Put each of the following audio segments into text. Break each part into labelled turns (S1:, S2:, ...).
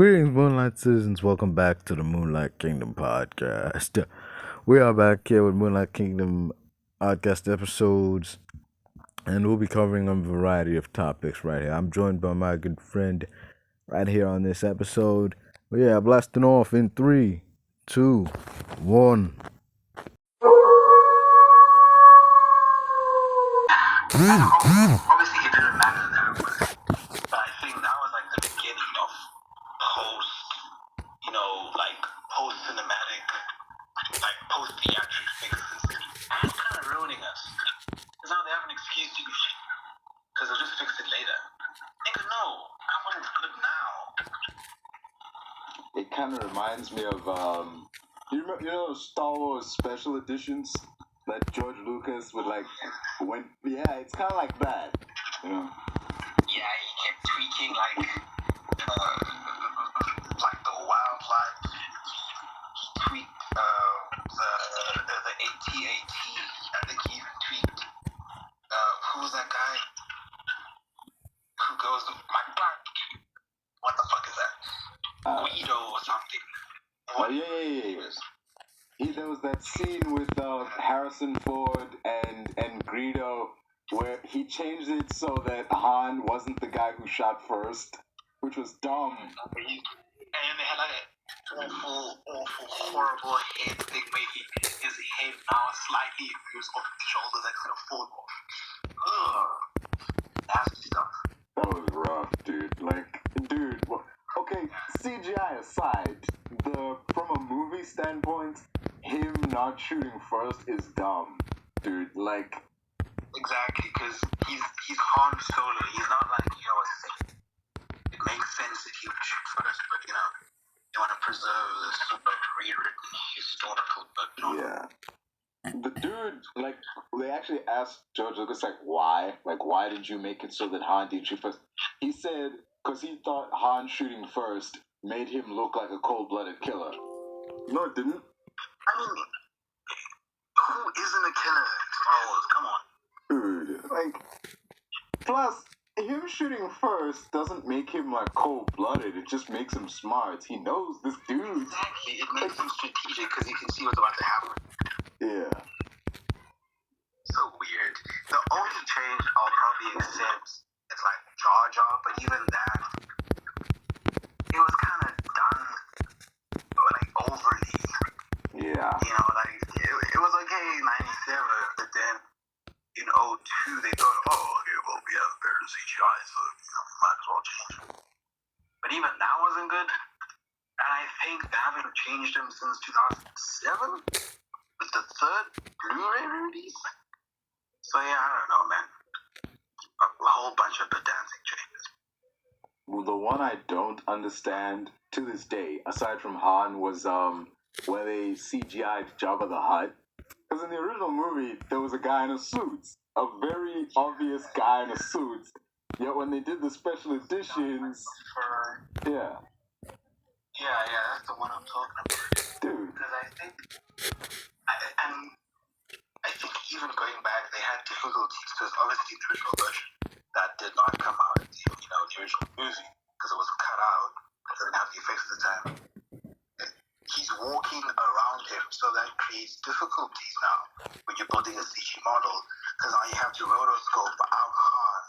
S1: Greetings, Moonlight Citizens. Welcome back to the Moonlight Kingdom Podcast. We are back here with Moonlight Kingdom Podcast episodes, and we'll be covering a variety of topics right here. I'm joined by my good friend right here on this episode. But yeah, blasting off in 3, 2, 1.
S2: Obviously, it didn't matter that much, but I think that was like the beginning of post-cinematic, like post-theatric fixes. And it's kind of ruining us. Because now they have an excuse to do shit. Because they'll just fix it later. Nigga, no. I want it good now.
S3: It kind of reminds me of, you know Star Wars special editions that George Lucas would it's kind of like that, you know?
S2: Yeah, he kept tweaking like the wildlife. He tweaked the AT-AT. I think he even tweaked who's that guy who goes to my black? What the fuck is that? Guido or something.
S3: There was that scene with Harrison Ford and Greedo where he changed it so that Han wasn't the guy who shot first, which was dumb.
S2: And they had like an awful, horrible head thing where his head now slightly moves off his shoulders like kind of fall off. Nasty stuff.
S3: That was rough, dude. Okay, CGI aside, from a movie standpoint, him not shooting first is dumb, dude.
S2: Exactly, because he's Han Solo. He's not like, a Sith. It makes sense that he would shoot first, but you want to preserve this sort of rewritten historical book.
S3: Yeah. The dude, they actually asked George Lucas, why? Why did you make it so that Han didn't shoot first? He said, because he thought Han shooting first made him look like a cold-blooded killer. No, it didn't.
S2: I mean, who isn't a killer in Star Wars? Come on.
S3: Dude, plus, him shooting first doesn't make him, cold-blooded. It just makes him smart. He knows this dude.
S2: Exactly. It makes him strategic because you can see what's about to happen.
S3: Yeah.
S2: So weird. The only change I'll probably accept is, Jar Jar, but even that, it was kind of done, overly.
S3: Yeah.
S2: It was okay in 97, but then in 02, they thought, we have better CGI, so we might as well change it. But even that wasn't good, and I think they haven't changed them since 2007, with the third Blu-ray release. So yeah, I don't know, man. A whole bunch of pedantic changes.
S3: Well, the one I don't understand to this day, aside from Han, was where they CGI'd Jabba the Hutt. Because in the original movie, there was a guy in a suit. A very obvious guy in a suit. Yet when they did the special editions... Yeah.
S2: Yeah, that's the one I'm talking about.
S3: Dude.
S2: Because I think even going back, they had difficulties because obviously the original version that did not come out in the original movie because it was cut out. It didn't have the effects at the time. He's walking around him, so that creates difficulties now when you're building a CG model because now you have to rotoscope out Han,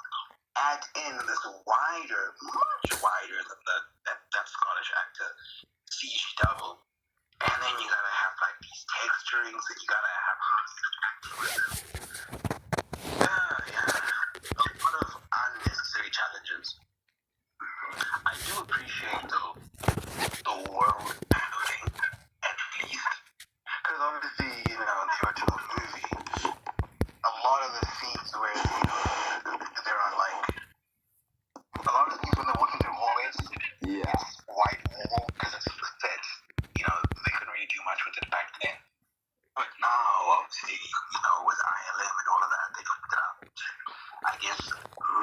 S2: add in this wider, much wider than that Scottish actor CG double. And then you gotta have these texturings and you gotta have a lot of unnecessary challenges. I do appreciate though the world building at least. Because obviously, the original movie, a lot of the scenes where there are a lot of the scenes when they're walking through hallways, it's white wall because it's set. They couldn't really do much with it back then. But now, obviously, with ILM and all of that, they hooked it up. I guess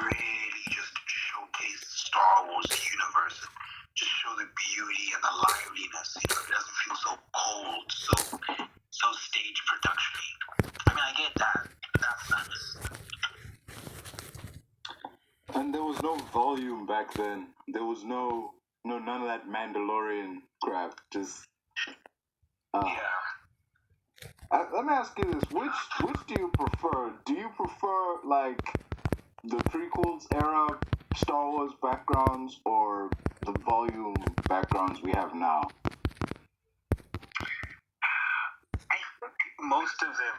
S2: really just showcase Star Wars universe, just show the beauty and the liveliness. It doesn't feel so cold, so stage production-y. I mean, I get that. That's nice.
S3: And there was no volume back then. There was no No, none of that Mandalorian crap. Just. Let me ask you this: which do you prefer? Do you prefer like the prequels era Star Wars backgrounds or the volume backgrounds we have now?
S2: I think most of them.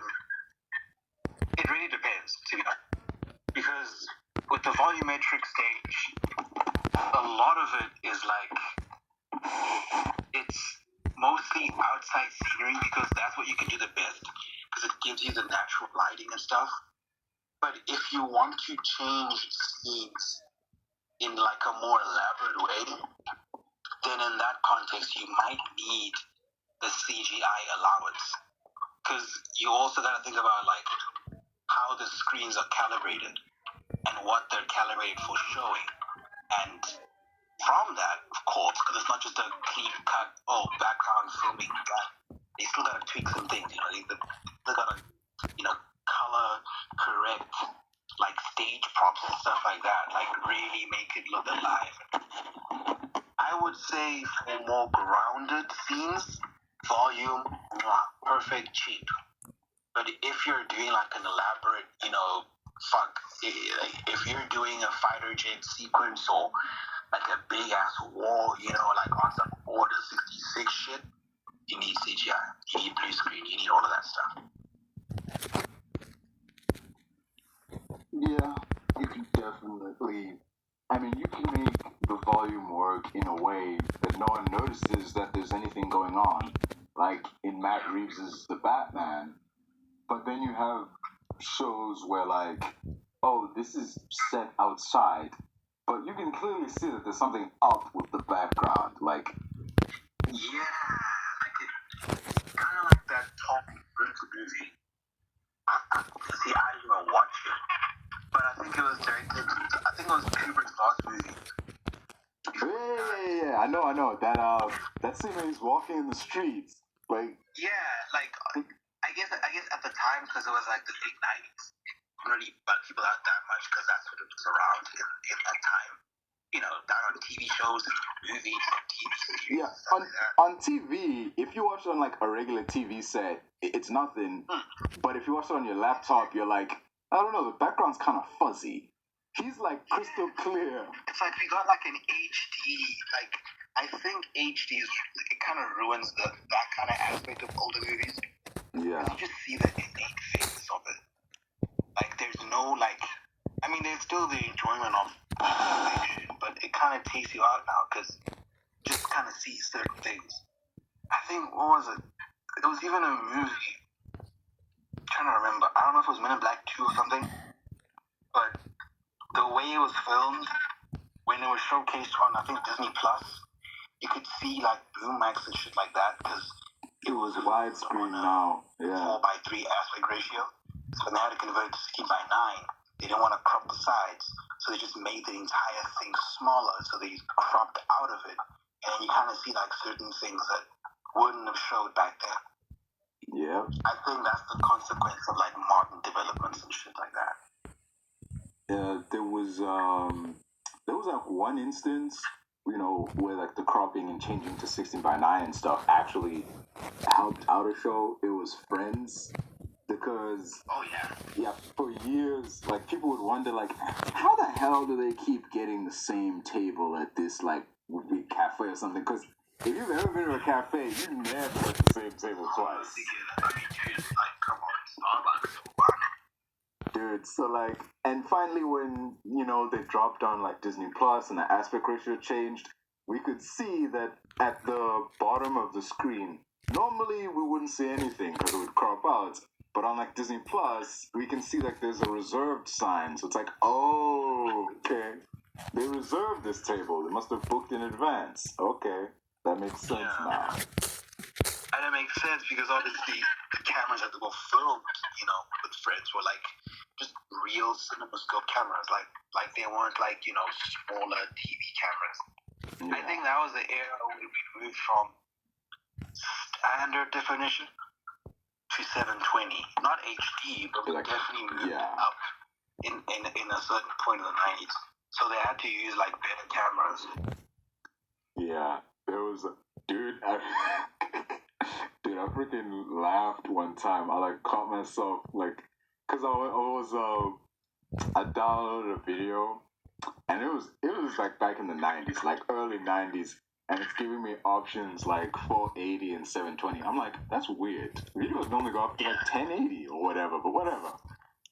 S2: It really depends, to be honest, because with the volumetric stage, a lot of it is like it's mostly outside scenery because that's what you can do the best because it gives you the natural lighting and stuff. But if you want to change scenes in like a more elaborate way, then in that context you might need the CGI allowance because you also got to think about like how the screens are calibrated and what they're calibrated for showing. And from that, of course, because it's not just a clean cut, background filming, they still got to tweak some things, you know, they got to, color correct, like stage props and stuff like that, like really make it look alive. I would say for more grounded scenes, volume, perfect, cheap. But if you're doing like an elaborate, if you're doing a fighter jet sequence or like a big ass war, like on some Order 66 shit, you need CGI, you need blue screen, you need all of that stuff.
S3: Yeah, you can definitely. I mean, you can make the volume work in a way that no one notices that there's anything going on, like in Matt Reeves' The Batman. But then you have shows where, like, this is set outside, but you can clearly see that there's something up with the background, like.
S2: Yeah, kind of like that Talking Bruce movie. I didn't even watch it, but I think it was directed. I think it was Kubrick's last movie.
S3: Yeah. I know. That scene where he's walking in the streets, like.
S2: Yeah, like I guess at the time because it was like the late 90s, really bug people out that much because that's what it was around in that time. Down on TV shows and movies and TV series.
S3: Yeah, on TV, if you watch it on like a regular TV set, it's nothing. But if you watch it on your laptop, you're like, I don't know, the background's kind of fuzzy. He's like crystal clear.
S2: It's like we got like an HD. Like I think HD is it kind of ruins that kind of aspect of older movies.
S3: Yeah.
S2: You just see the innate face of it. Like there's no like. I mean, there's still the enjoyment of fiction, but it kind of takes you out now because you just kind of see certain things. I think, what was it? It was even a movie. I'm trying to remember. I don't know if it was Men in Black 2 or something, but the way it was filmed, when it was showcased on, I think, Disney Plus, you could see like boom mics and shit like that because
S3: it was widescreen now. Yeah.
S2: 4:3 aspect ratio. So when they had to convert it to 16:9. They didn't want to crop the sides, so they just made the entire thing smaller, so they cropped out of it, and you kind of see like certain things that wouldn't have showed back then.
S3: Yeah.
S2: I think that's the consequence of like modern developments and shit like that.
S3: Yeah, there was like one instance, where like the cropping and changing to 16:9 and stuff actually helped out a show. It was Friends. Because for years, like people would wonder, like, how the hell do they keep getting the same table at this like big cafe or something? Because if you've ever been to a cafe, you never get the same table twice.
S2: I mean, dude, like, come on, Starbucks.
S3: Dude, so like, and finally when they dropped on like Disney Plus and the aspect ratio changed, we could see that at the bottom of the screen, normally we wouldn't see anything because it would crop out. But on like Disney Plus, we can see like there's a reserved sign. So it's like, okay, they reserved this table. They must have booked in advance. Okay, that makes sense now.
S2: And it makes sense because obviously the cameras that were filmed, with Friends were like just real CinemaScope cameras. Like they weren't like smaller TV cameras. Yeah. I think that was the era when we moved from standard definition to 720, not HD, but we definitely moved up in a certain point of the 90s. So they had to use like better cameras.
S3: Yeah, there was a dude. Dude, I freaking laughed one time. I like caught myself like, cause I downloaded a video, and it was like back in the '90s, like early '90s, and it's giving me options like 480 and 720. I'm like, that's weird. Videos normally go up to like 1080 or whatever, but whatever.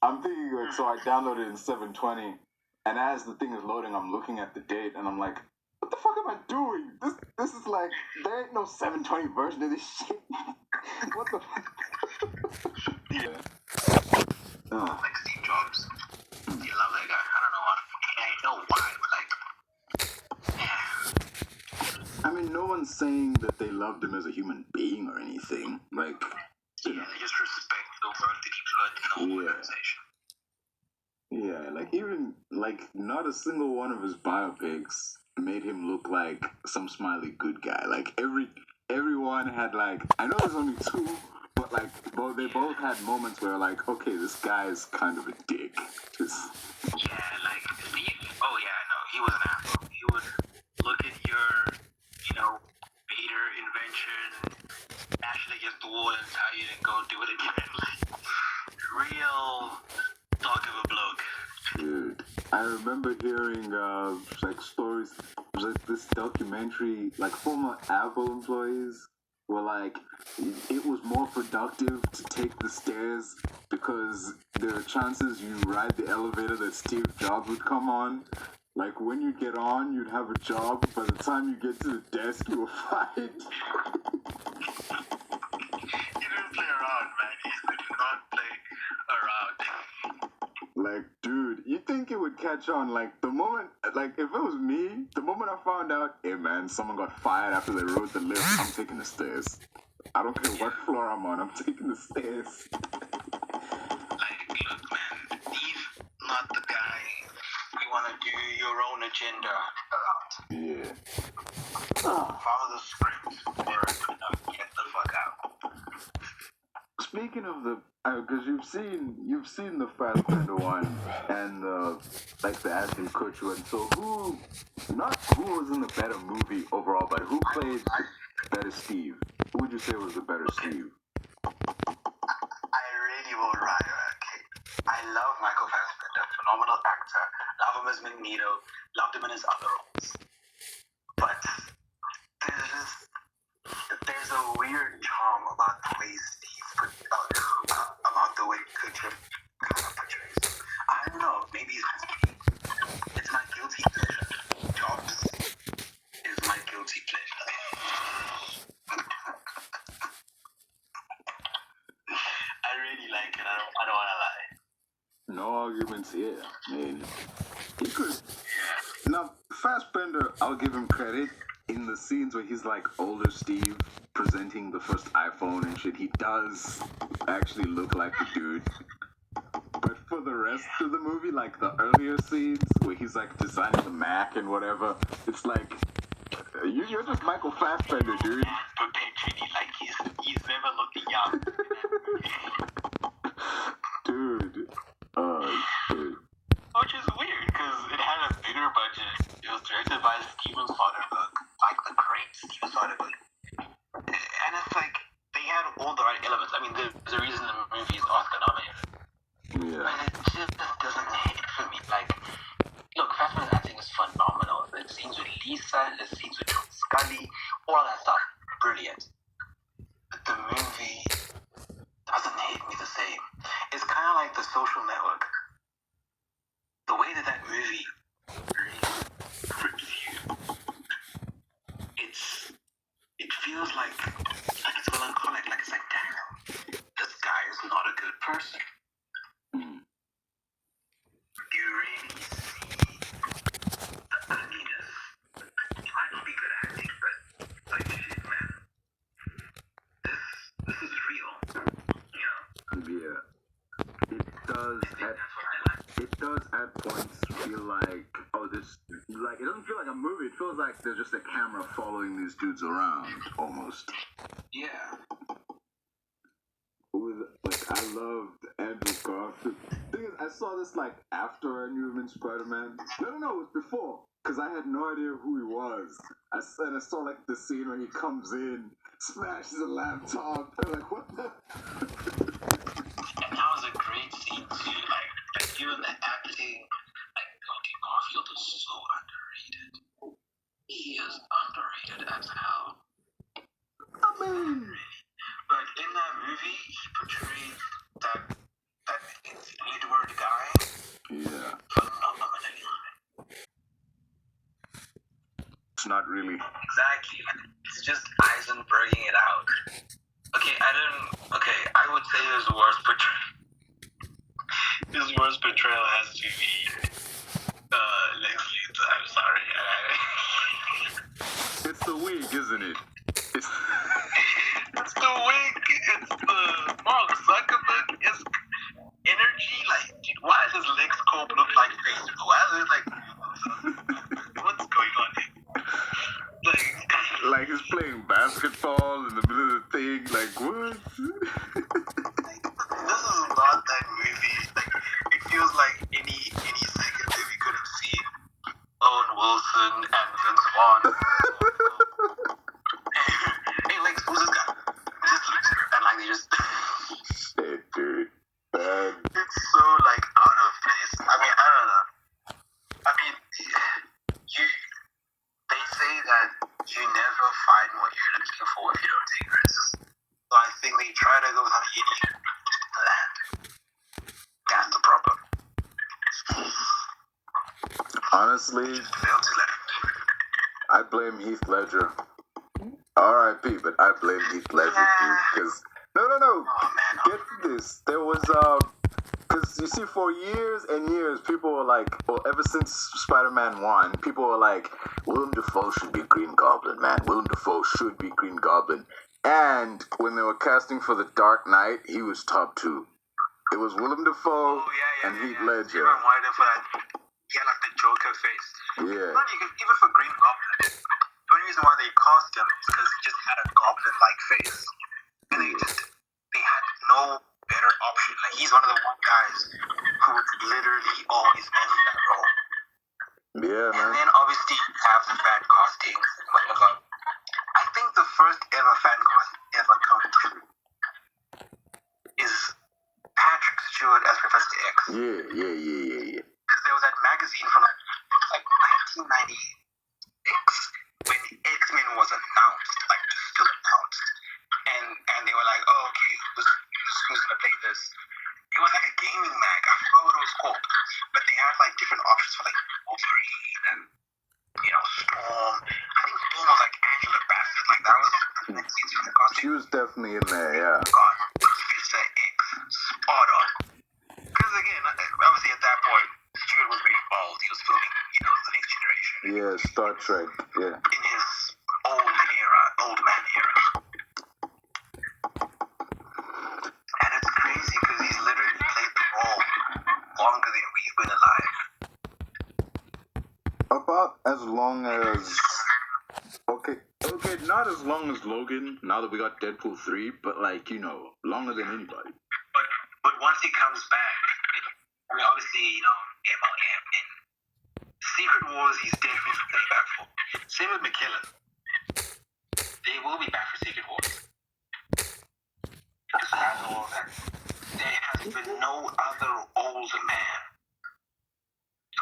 S3: I'm thinking like, so I downloaded it in 720, and as the thing is loading, I'm looking at the date, and I'm like, what the fuck am I doing? This is like, there ain't no 720 version of this shit. What the fuck? Yeah.
S2: Like Steve Jobs. You love that guy. I don't know why, but like, yeah.
S3: I mean, no one's saying that they loved him as a human being or anything. Like,
S2: you know, they just respect the work that he put in the organization.
S3: Yeah, like even like not a single one of his biopics made him look like some smiley good guy. Like everyone had like, I know there's only two, but like they both had moments where like, okay, this guy is kind of a dick. Just
S2: yeah, like oh yeah, no, he was an asshole. He would look at your, Vader invention, bash it against the wall and tell you to go do it again. Like, real dog of a bloke.
S3: Dude, I remember hearing like stories, like this documentary, like former Apple employees were like, it was more productive to take the stairs because there are chances you ride the elevator that Steve Jobs would come on. Like when you get on, you'd have a job. By the time you get to the desk, you were fired.
S2: He didn't play around, man. He did not play around.
S3: Like, dude, you think it would catch on? Like, the moment, like, if it was me, the moment I found out, hey, man, someone got fired after they rode the lift, I'm taking the stairs. I don't care what floor I'm on, I'm taking the stairs.
S2: Like, look, man, he's not the guy you want to do your own agenda around.
S3: Yeah.
S2: Follow the script or get the fuck out.
S3: Speaking of the, because you've seen the Fassbender one and like the Ashton Kutcher one. So who was in the better movie overall, but who played the better Steve? Who would you say was the better Steve?
S2: I really will ride a cake. I love Michael Fassbender, phenomenal actor. Love him as Magneto. Loved him in his other roles. But there's a weird charm about the way Steve about the way Kutcher kind of portrays. I don't know. Maybe it's my guilty pleasure. Jobs is my guilty pleasure. I really like it. I don't want to lie.
S3: No arguments here. I mean, he could. Now, Fassbender, I'll give him credit. In the scenes where he's like older Steve presenting the first iPhone and shit, he does actually look like the dude. But for the rest of the movie, like the earlier scenes where he's like designing the Mac and whatever, it's like, you're just Michael Fassbender, dude.
S2: Perpetually, like he's never looked young.
S3: Dude. Dude.
S2: Which is weird, because it had a bigger budget. It was directed by Steven Soderbergh, like the great Steven Soderbergh. And it's like, they had all the right elements. I mean, there's a reason the movie is Oscar nominated.
S3: Yeah.
S2: But it just doesn't hit for me. Like, look, Fassbender's acting is phenomenal. The scenes with Lisa, the scenes with John Scully, all of that stuff, brilliant. But the movie doesn't hit me the same. It's kind of like The Social Network. The way that movie really grips you, it feels like it's melancholic. Like it's like, damn, this guy is not a good person. You really see the ugliness. It might not be good acting, but like shit, man. This is real.
S3: Yeah. It does.
S2: That's what I like.
S3: It does at points feel like, it doesn't feel like a movie. It feels like there's just a camera following these dudes around, almost.
S2: Yeah.
S3: I loved Andrew Garfield. Thing is, I saw this like after I knew him in Spider-Man. No, it was before. because I had no idea who he was. I saw like the scene where he comes in, smashes a laptop. I'm like, what the?
S2: And that was a great scene too. Like even the acting, like Tony Garfield is so underrated. He is underrated as hell.
S3: I mean,
S2: But in that movie, he portrayed that Edward guy
S3: yeah,
S2: phenomenally.
S3: it's not really.
S2: Exactly. It's just Eisenberging it out. Okay, I would say his worst portrayal. His worst portrayal has to be Lex Luthor. I'm sorry.
S3: It's the wig, isn't it? It's
S2: It's the wig. It's the Mark Zuckerberg energy. Like, dude, why does Lex Cope look like Facebook? Why is it like? What's going on here?
S3: like he's playing basketball in the middle of the thing. Like what?
S2: This is not that movie. Like, it feels like any second that we could have seen Owen Wilson and Vince Vaughn. Hey, Lex, who's this guy? Just and like they just.
S3: Shit, dude. Man.
S2: It's so like out of place. I mean, I don't know. I mean, they say that you never find what you're looking for if you don't take risks. So I think they try to go with an idiot land. That's the problem.
S3: Honestly,
S2: Failed to let it.
S3: I blame Heath Ledger. R.I.P. But I blame Heath Ledger, dude. Because no.
S2: Oh man.
S3: Get this. There was because you see, for years and years, people were like, well, ever since Spider-Man 1, people were like, Willem Dafoe should be Green Goblin, man. Willem Dafoe should be Green Goblin. And when they were casting for The Dark Knight, he was top 2. It was Willem Dafoe and Heath Ledger.
S2: Everyone wanted him for that. He had like the Joker face.
S3: Yeah.
S2: Not even for Green Goblin. The only reason why they cast him is because he just had a goblin-like face. And they had no better option. Like, he's one of the guys who would literally always miss that role.
S3: Yeah, man.
S2: And then obviously you have the fan casting, whatever. I think the first ever fan cast ever come true is Patrick Stewart as Professor X.
S3: Yeah.
S2: Because there was that magazine from like 1996 when X-Men was announced, like still announced. And they were like, oh, okay, who's gonna play this? It was like a gaming mag. I forgot what it was called. But they had like different options for like Wolverine and Storm. I think Storm was like Angela Bassett. Like that was the next scenes from the costume.
S3: She was definitely in there, yeah.
S2: God, Professor X, spot on. Because again, obviously at that point, Stewart was very bald. He was filming, the Next Generation.
S3: Yeah, Star Trek, yeah.
S2: In his old man era. And it's crazy because he's literally played the role longer than we've been alive.
S3: About as long as... Okay, not as long as Logan, now that we got Deadpool 3, but longer than anybody.
S2: But once he comes back, obviously, MLM and Secret Wars, he's definitely coming back for. Same with McKellen. They will be back for Secret Wars. Because that's all that. There has been no other old man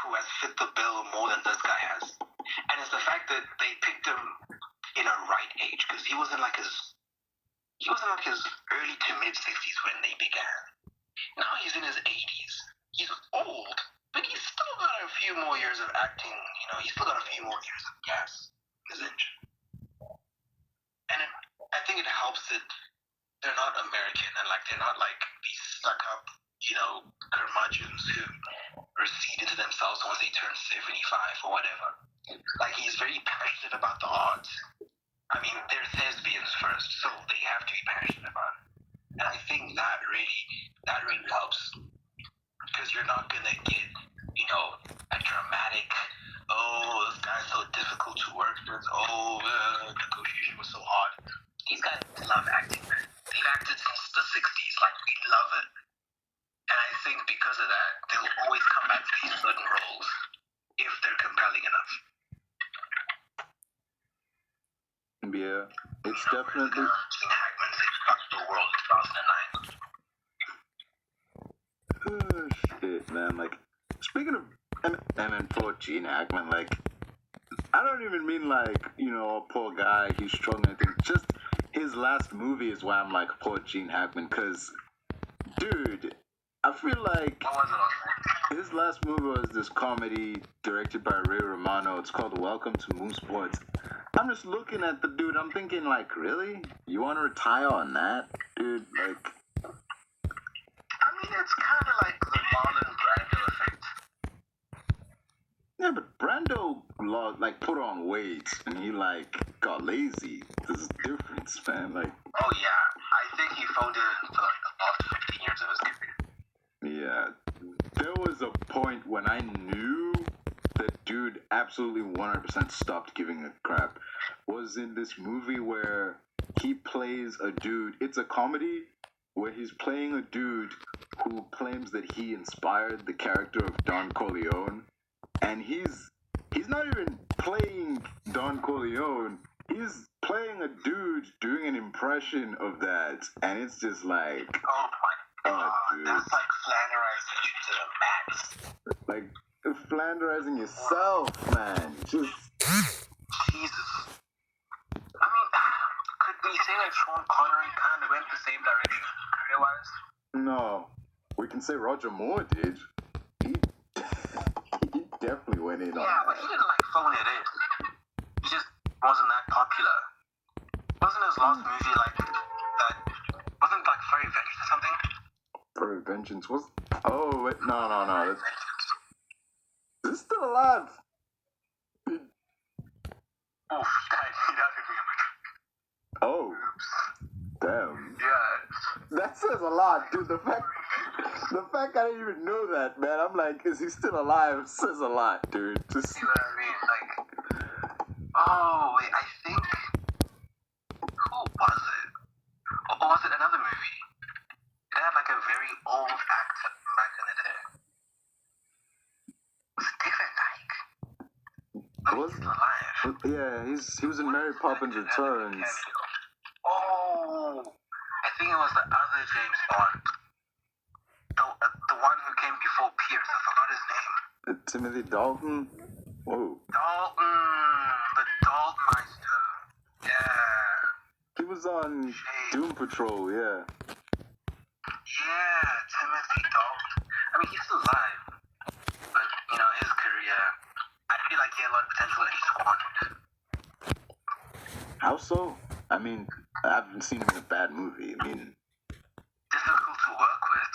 S2: who has fit the bill more than this guy has. And it's the fact that they picked him in a right age, because he was in like his early to mid 60s when they began. Now he's in his 80s. He's old, but he's still got a few more years of acting. He's still got a few more years of gas in his engine. And I think it helps that they're not American and they're not like these stuck up, curmudgeons who recede into themselves once they turn 75 or whatever. Like, he's very passionate about the arts. I mean, they're thespians first, so they have to be passionate about it. And I think that really helps. Because you're not gonna get, a dramatic, oh, this guy's so difficult to work with, negotiation was so hard. These guys love acting, man. They've acted since the 60s, we love it. And I think because of that, they'll always come back to these certain roles if they're compelling enough.
S3: Yeah, it's definitely.
S2: Gene Hackman saved the world in 2009.
S3: Oh, shit, man. Like, speaking of, and poor Gene Hackman, like, I don't even mean like, poor guy, he's strong and everything. Just his last movie is why I'm like, poor Gene Hackman, because, dude, I feel like
S2: What was it on?
S3: his last movie was this comedy directed by Ray Romano. It's called Welcome to Moon Sports. I'm just looking at the dude, I'm thinking, like, really? You want to retire on that? Dude, like...
S2: I mean, it's kind of like the Marlon Brando effect.
S3: Yeah, but Brando, like, put on weight, and he, like, got lazy. There's a difference, man. Like,
S2: Oh yeah, I think he phoned it in for like the last 15 years of his career.
S3: yeah. There was a point when I knew that dude absolutely 100% stopped giving a crap. Was in this movie where he plays a dude. It's a comedy where he's playing a dude who claims that he inspired the character of Don Corleone. And he's not even playing Don Corleone. He's playing a dude doing an impression of that. And it's just like...
S2: Oh my god,
S3: dude.
S2: that's like flanderizing you to the max.
S3: Like, flanderizing yourself, man. Just...
S2: Jesus. I mean, could we say that Sean Connery kind of went the same direction career-wise?
S3: No. We can say Roger Moore did. He definitely went in on
S2: Yeah, but
S3: that.
S2: he didn't like phone it in. He just wasn't that popular. Wasn't his last movie like that? Wasn't like Furry Vengeance or something?
S3: Furry Vengeance was... Oh, wait, no. That's... Is this still alive?
S2: Oh, he died in the
S3: Oh. Damn.
S2: Yeah.
S3: That says a lot, dude. The fact I didn't even know that, man. I'm like, is he still alive? It says a lot, dude. Just...
S2: See what I mean? Like, oh, wait, I think... Who was it? Or was it another movie? It had like a very old actor back in the day. Was it David Icke?
S3: Was...
S2: He's alive.
S3: Yeah, he was in Mary Poppins Returns.
S2: Oh, I think it was the other James Bond. The one who came before Pierce. I forgot his name.
S3: Timothy Dalton? Whoa.
S2: Dalton. The Daltmeister. Yeah.
S3: He was on Doom Patrol, yeah.
S2: Yeah, Timothy Dalton. I mean, he's still alive. But, his career, I feel like he had a lot of potential and he squandered.
S3: How so? I mean, I haven't seen him in a bad movie. I mean...
S2: Difficult to work with.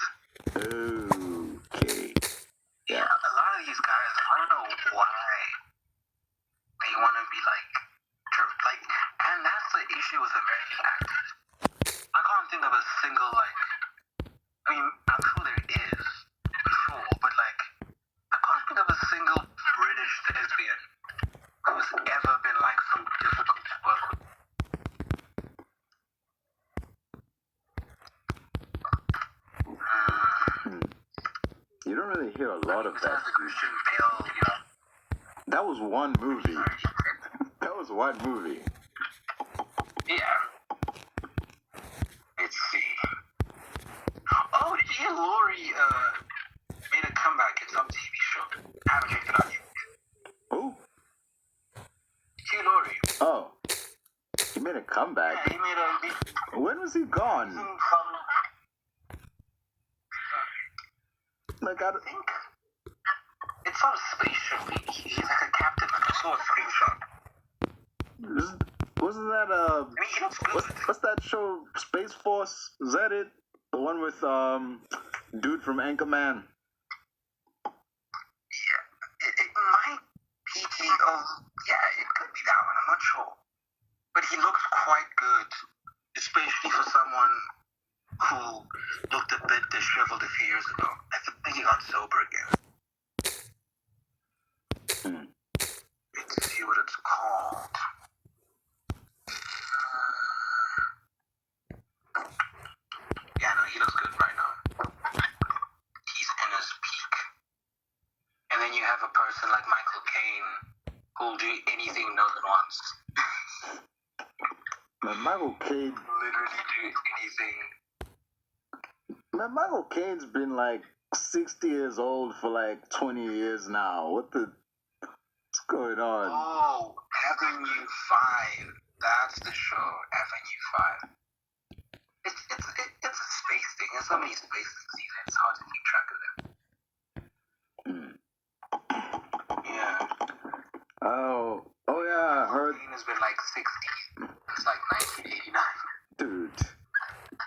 S3: Okay.
S2: Yeah, a lot of these guys, I don't know why they want to be like, and that's the issue with American actors. I can't think of a single, I mean, I'm sure there is, before, but I can't think of a single British thespian who's ever been so difficult to work with.
S3: You don't really hear a lot of that.
S2: Besides the Christian Bale,
S3: That was one movie. That was one movie.
S2: Yeah. Let's see. Oh, did you hear Laurie made a comeback in some TV show? I haven't checked it out yet.
S3: Who?
S2: Hugh Laurie.
S3: Oh. He made a comeback.
S2: Yeah, he made a...
S3: When was he gone? Like, I
S2: think it's some spaceship. He's like a captain. I saw a screenshot.
S3: Wasn't that
S2: I mean, he looks good.
S3: what's that show? Space Force? Is that it? The one with dude from Anchorman.
S2: Yeah, it might be yeah, it could be that one. I'm not sure, but he looks quite good, especially for someone who looked a bit disheveled a few years ago. I think he got sober again. Let's see what it's called. Yeah, no, he looks good right now. He's in his peak. And then you have a person like Michael Caine who'll do anything no one wants.
S3: Man, Michael Caine.
S2: Literally do anything.
S3: Man, Michael Caine's been like 60 years old for like 20 years now. What's going on?
S2: Oh, Avenue 5. That's the show, Avenue 5. It's a space thing. There's so many space things these days. It's hard to keep track of them. Yeah.
S3: Oh yeah, I heard.
S2: Caine's been like 60. It's like 1989.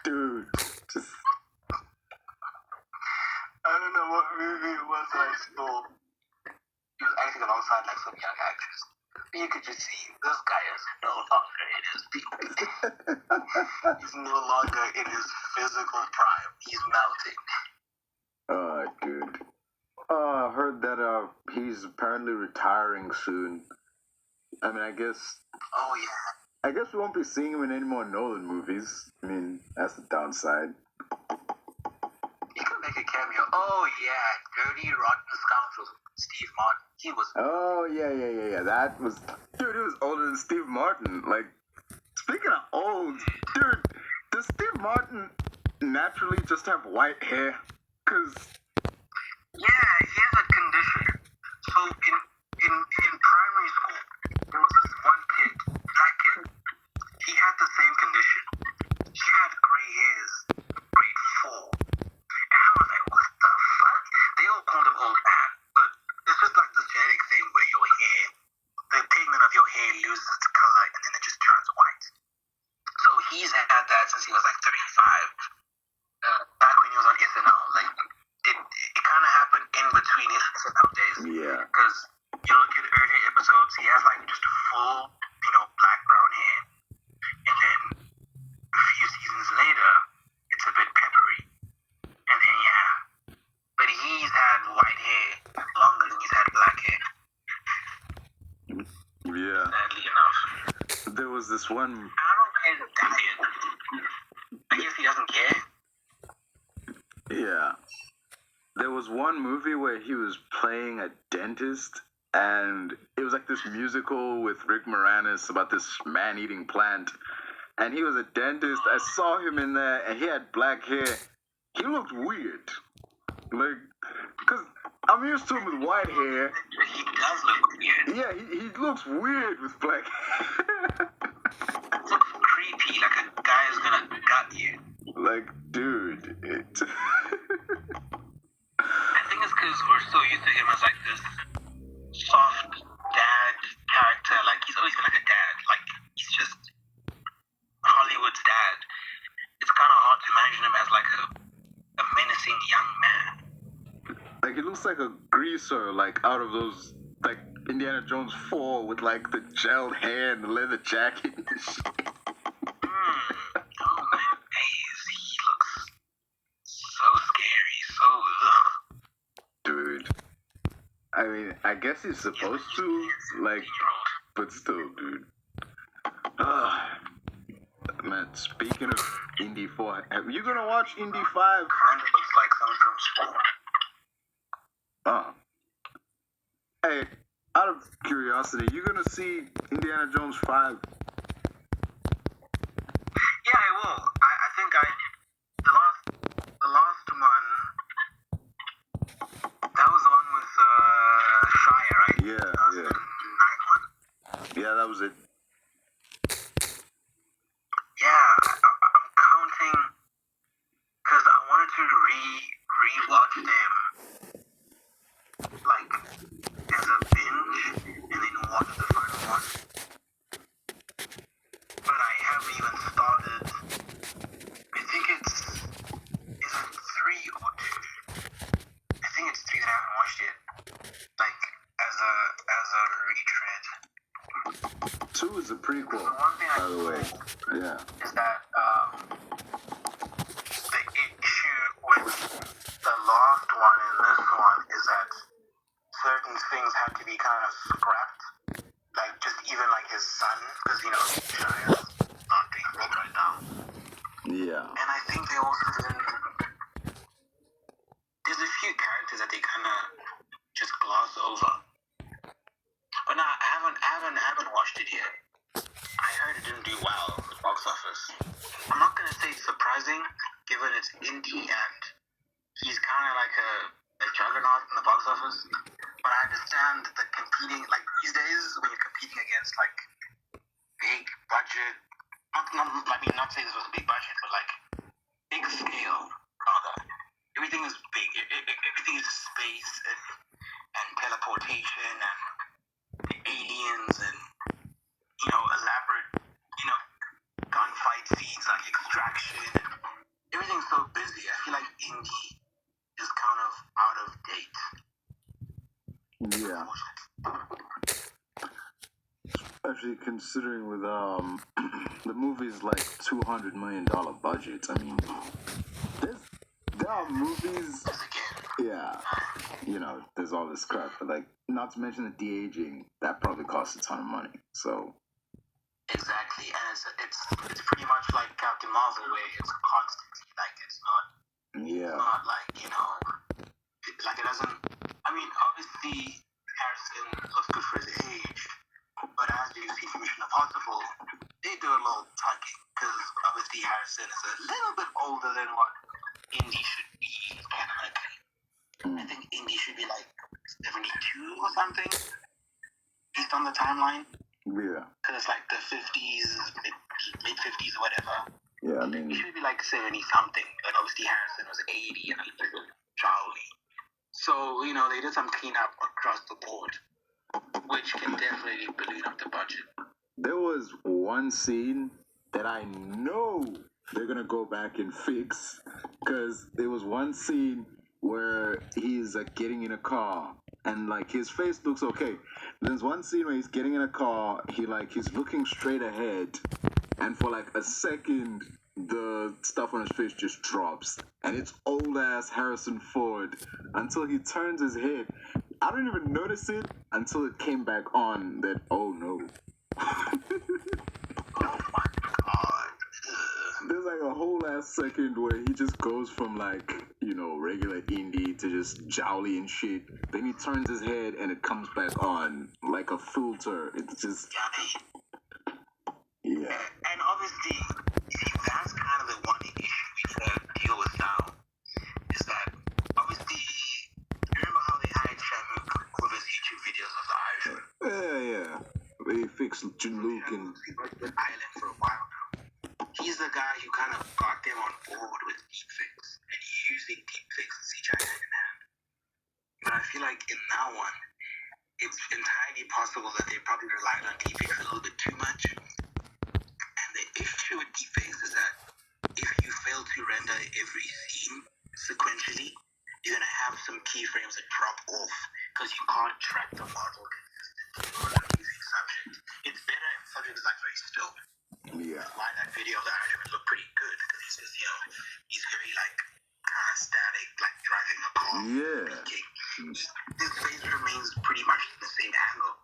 S3: Dude, just.
S2: I don't know what movie it was I saw. He was acting alongside like some young actress. But you could just see this guy is no longer in his peak. He's no longer in his physical prime. He's melting.
S3: Dude. I heard that he's apparently retiring soon. I mean, I guess
S2: Oh yeah.
S3: we won't be seeing him in any more Nolan movies. I mean, that's the downside.
S2: He could make a cameo. Oh yeah, Dirty Rotten Scoundrels. Steve Martin. He was.
S3: Oh yeah. That was, dude. He was older than Steve Martin. Like, speaking of old, dude, does Steve Martin naturally just have white hair? Cause
S2: Yeah, he has a condition. So in primary school, there was this one kid, black kid. He had the same condition. He had gray hairs, grade 4. And I was like, what the fuck? They all called him old man, but it's just like this genetic thing where your hair, the pigment of your hair loses its color and then it just turns white. So he's had that since he was like 35. Back when he was on SNL, like it kind of happened in between his SNL days.
S3: yeah.
S2: Because you look at earlier episodes, he has like just full, black brown hair, and then a few seasons later, it's a bit peppery, and then but he's had white hair longer than he's had black hair.
S3: Yeah.
S2: Sadly enough,
S3: There was this one.
S2: I don't know his diet. I guess he doesn't care.
S3: Yeah. There was one movie where he was playing a dentist, and it was like this musical with Rick Moranis about this man-eating plant. And he was a dentist. I saw him in there, and he had black hair. He looked weird. Like, because I'm used to him with white hair.
S2: He does look weird.
S3: Yeah, he looks weird with black hair.
S2: It looks creepy, like a guy is gonna gut you.
S3: Like, dude,
S2: I think it's because we're so used to him as like this soft dad character. Like he's always been like a dad. Like he's just Hollywood's dad. It's kind of hard to imagine him as like a menacing young man.
S3: like he looks like a greaser, like out of those, like Indiana Jones 4 with like the gelled hair and the leather jacket.
S2: Oh man, he looks so scary. So
S3: Dude, I mean, I guess he's supposed to, like, but still, dude. Man, speaking of Indy 4, are you gonna watch Indy 5?
S2: kind of looks like something from Spawn.
S3: Hey, out of curiosity, you gonna see Indiana Jones 5?
S2: Yeah, I will. I think the last one. That was the one with Shire, right?
S3: Yeah,
S2: That was
S3: yeah.
S2: the 9th one.
S3: Yeah, that was it.
S2: Yeah, I'm counting because I wanted to rewatch them like as a binge and then watch the final one. But I haven't even started. I think is it 3 or 2? I think it's 3 that I haven't watched yet. Like as a retread.
S3: 2 is a prequel,
S2: The one thing
S3: by the way. Yeah.
S2: is that the issue with the last one and this one is that certain things had to be kind of scrapped. Like just even like his son, because Shire's not being big right now.
S3: Yeah.
S2: And I think they also didn't. There's a few characters that they kind of just gloss over. But no, I haven't watched it yet. I heard it didn't do well. budget. Not say this was a big budget, but like big scale rather. Everything is big. Everything is space and teleportation and aliens and elaborate gunfight scenes like extraction. Everything's so busy. I feel like Indy is kind of out of date.
S3: Yeah. Especially considering with the movie's like $200 million budget. I mean, there are movies. Yeah, there's all this crap, but like, not to mention the de-aging, that probably costs a ton of money. So.
S2: Exactly, and it's pretty much like Captain Marvel, where it's constantly like it's not.
S3: Yeah.
S2: It's not like like it doesn't. I mean, obviously Harrison looks good for his age, but as you see from Mission Impossible, they do a little tugging because obviously Harrison is a little bit older than what Indy should be canonically. I think Indy should be like 72 or something, based on the timeline.
S3: Yeah.
S2: Because it's like the 50s, mid 50s or whatever.
S3: Yeah, I mean.
S2: He should be like 70 something, but obviously Harrison was 80 and a little Charlie. So, they did some cleanup across the board, which can definitely balloon up the budget.
S3: There was one scene that I know they're gonna go back and fix, because there was one scene where he's getting in a car and like his face looks okay. There's one scene where he's getting in a car, he's looking straight ahead, and for like a second the stuff on his face just drops, and it's old ass Harrison Ford until he turns his head. I don't even notice it until it came back on that, oh no.
S2: Oh my god.
S3: There's like a whole ass second where he just goes from like, regular Indy to just jowly and shit. Then he turns his head and it comes back on like a filter. It's just... Yeah.
S2: And obviously, that's kind of the one issue we need to deal with now. Is that, obviously, remember how they hired Shamuk with his YouTube videos of the Irishman?
S3: Yeah. They fixed Luke and...
S2: He worked with Island for a while now. He's the guy who kind of got them on board with deepfakes, and using deepfakes and CGI hand in hand. But I feel like in that one, it's entirely possible that they probably relied on deepfakes a little bit too much. And the issue with deepfakes is that if you fail to render every scene sequentially, you're going to have some keyframes that drop off because you can't track the model consistently using subject. It's better if subject is like very still.
S3: Yeah.
S2: That's why that video of the Irishman looked pretty good, because he's just, he's very like kind of static, like driving a car.
S3: Yeah.
S2: Speaking. His face remains pretty much the same angle.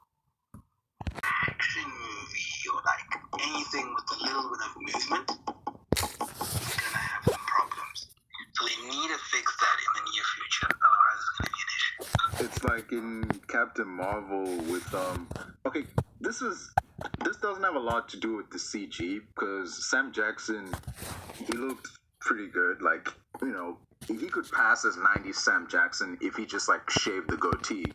S2: Action movie or like anything with a little bit of movement is gonna have some problems. So they need to fix that in the near future, otherwise it's gonna be an issue.
S3: It's like in Captain Marvel with okay, this doesn't have a lot to do with the CG, because Sam Jackson, he looked pretty good. Like, he could pass as 90s Sam Jackson if he just like shaved the goatee.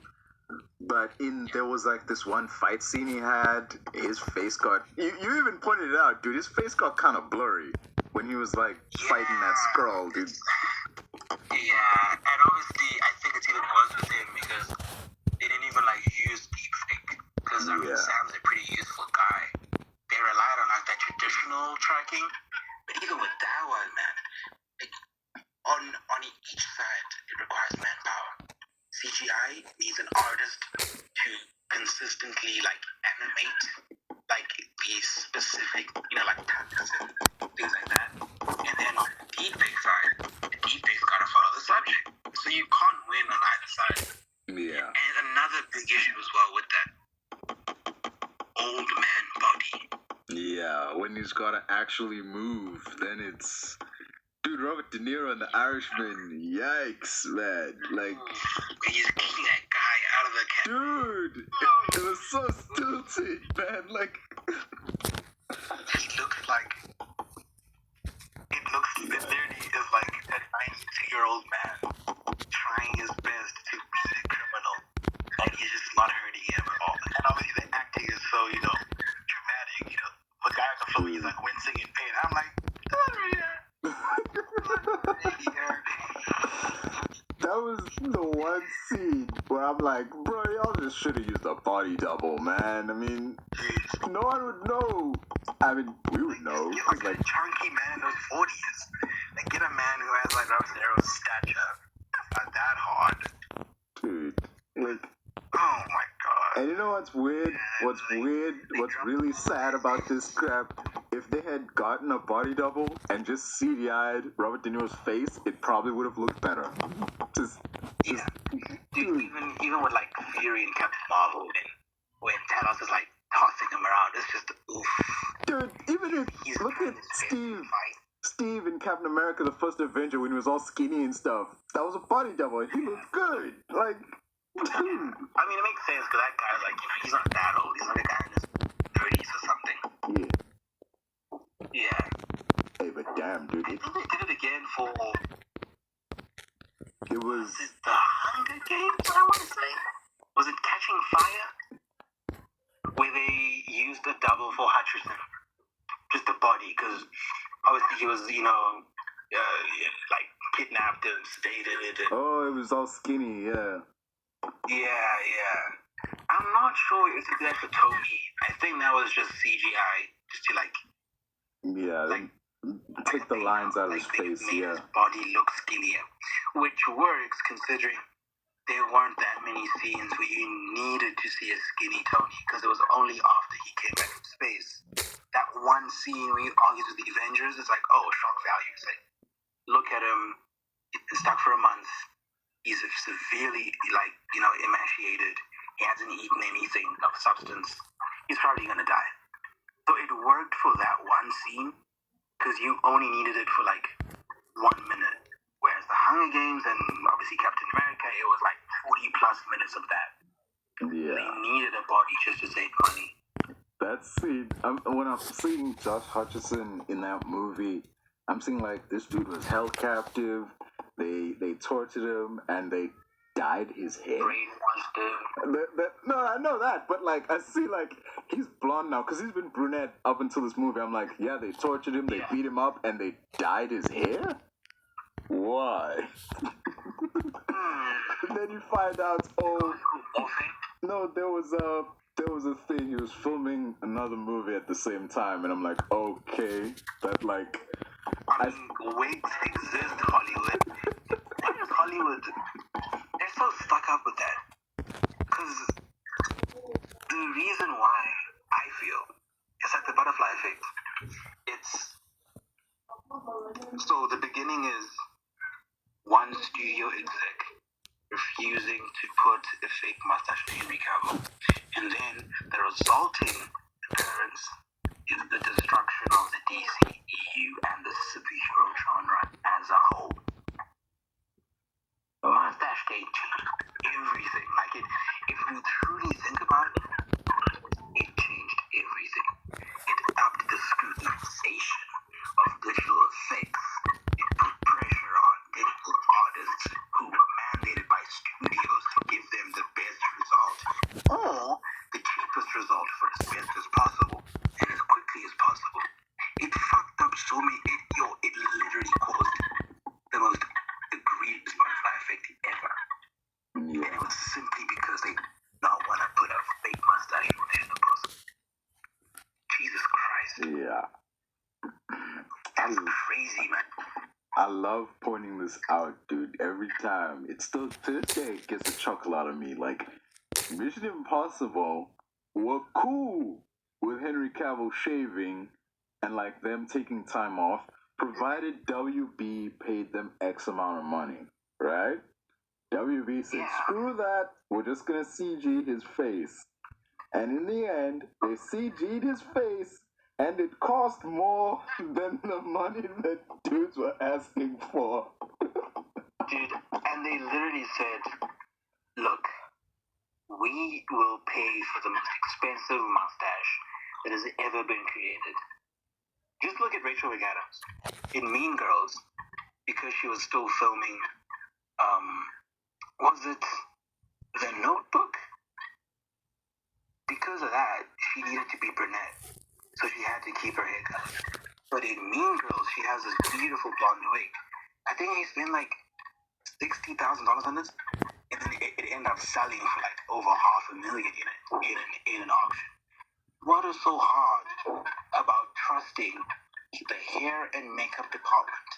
S3: But there was like this one fight scene he had, his face got, you even pointed it out, dude, his face got kind of blurry when he was like fighting that Skrull, dude.
S2: Yeah, and obviously I think it's even worse with him because they didn't even like use deepfake, because Sam's a pretty useful guy. They relied on like that traditional tracking, but even with that one, man, like on each side it requires manpower. CGI needs an artist to consistently like animate like the specific, like tactics and things like that. And then on the deepfake side, the deepfake's gotta follow the subject. So you can't win on either side.
S3: Yeah.
S2: And another big issue as well with that old man body.
S3: Yeah, when he's gotta actually move, then it's... Dude, Robert De Niro and the Irishman, yikes, man. Like...
S2: He's kicking that guy out of the cab.
S3: Dude, it was so stilted, man. Like...
S2: It literally is like a 92-year-old man trying his best to beat a criminal, and he's just not hurting him at all. And obviously the acting is so, dramatic, the guy on the So he's like wincing in pain. I'm like,
S3: that was the one scene where I'm like, bro, y'all just should have used a body double, man. I mean, no one would know. I mean, we would know.
S2: He's like a chunky man in his 40s. Like, get a man who has like Robert De Niro's stature. That's not that hard.
S3: Dude, like,
S2: oh my god.
S3: and you know what's weird? What's really sad about this crap? If they had gotten a body double and just CGI'd Robert De Niro's face, it probably would have looked better.
S2: Yeah. Dude, even with like Fury and Captain Marvel, and when Thanos is like tossing him around, it's just oof.
S3: Dude, even if look at Steve in Captain America: The First Avenger when he was all skinny and stuff. That was a body double, and he looked good. Like, dude.
S2: I mean, it makes sense because that guy's like, he's not that old. He's like a guy in his 30s or something. Yeah.
S3: Hey, but damn, dude.
S2: I think they did it again for.
S3: It was
S2: The Hunger Games, I want to say. Was it Catching Fire? Where they used a double for Hutcherson. Just a body, because obviously he was, like kidnapped and sedated.
S3: it was all skinny, yeah.
S2: Yeah. I'm not sure if it's that for Tony. I think that was just CGI, just to
S3: take the lines out of his face,
S2: made his body look skinnier, which works considering there weren't that many scenes where you needed to see a skinny Tony, because it was only after he came back from space. That one scene where he argues with the Avengers is like, oh, shock value. It's like, look at him, he's been stuck for a month, he's severely, emaciated, he hasn't eaten anything of substance, he's probably gonna die. So it worked for that one scene, because you only needed it for like 1 minute. Whereas the Hunger Games and obviously Captain America, it was like 40 plus minutes of that.
S3: Yeah.
S2: They needed a body just to save money.
S3: That scene, when I'm seeing Josh Hutcherson in that movie, I'm seeing like this dude was held captive, they tortured him, and they dyed his hair.
S2: Brainwashed him.
S3: No, I know that, but like I see like he's blonde now because he's been brunette up until this movie. I'm like, yeah, they tortured him, they beat him up, and they dyed his hair. Why? And then you find out, no, there was a thing. He was filming another movie at the same time, and I'm like, okay, that like.
S2: I mean, wigs exist, Hollywood. Why is Hollywood? They're so stuck up with that. Because the reason why I feel it's like the butterfly effect. So the beginning is one studio exec refusing to put a fake mustache on Henry Cavill, and then the resulting appearance is the destruction of the DCEU and the superhero genre as a whole. Mustachegate changed everything. Like if you truly think about it, it changed everything. It upped the scrutinization of digital effects. It put pressure on digital artists who were mandated by studios to give them the best result, or the cheapest result for as best as possible and as quickly as possible. It fucked up so many. It literally caused the most egregious butterfly effect ever. And it was simply because they did not want to put a fake mustache on there in the process. Jesus Christ.
S3: Yeah.
S2: That's crazy, man.
S3: I love pointing this out, dude, every time. It's still, to this day, it gets a chuckle out of me. Like, Mission Impossible were cool with Henry Cavill shaving and, like, them taking time off, provided WB paid them X amount of money, right? WB said, screw that, we're just gonna CG his face. And in the end, they CG'd his face, and it cost more than the money that dudes were asking for.
S2: Dude, and they literally said, look, we will pay for the most expensive mustache that has ever been created. Just look at Rachel McAdams in Mean Girls, because she was still filming, was it The Notebook? Because of that, she needed to be brunette. so she had to keep her hair cut. But in Mean Girls, she has this beautiful blonde wig. I think he spent like $60,000 on this, and then it ended up selling for like over $500,000 in an auction. What is so hard about trusting the hair and makeup department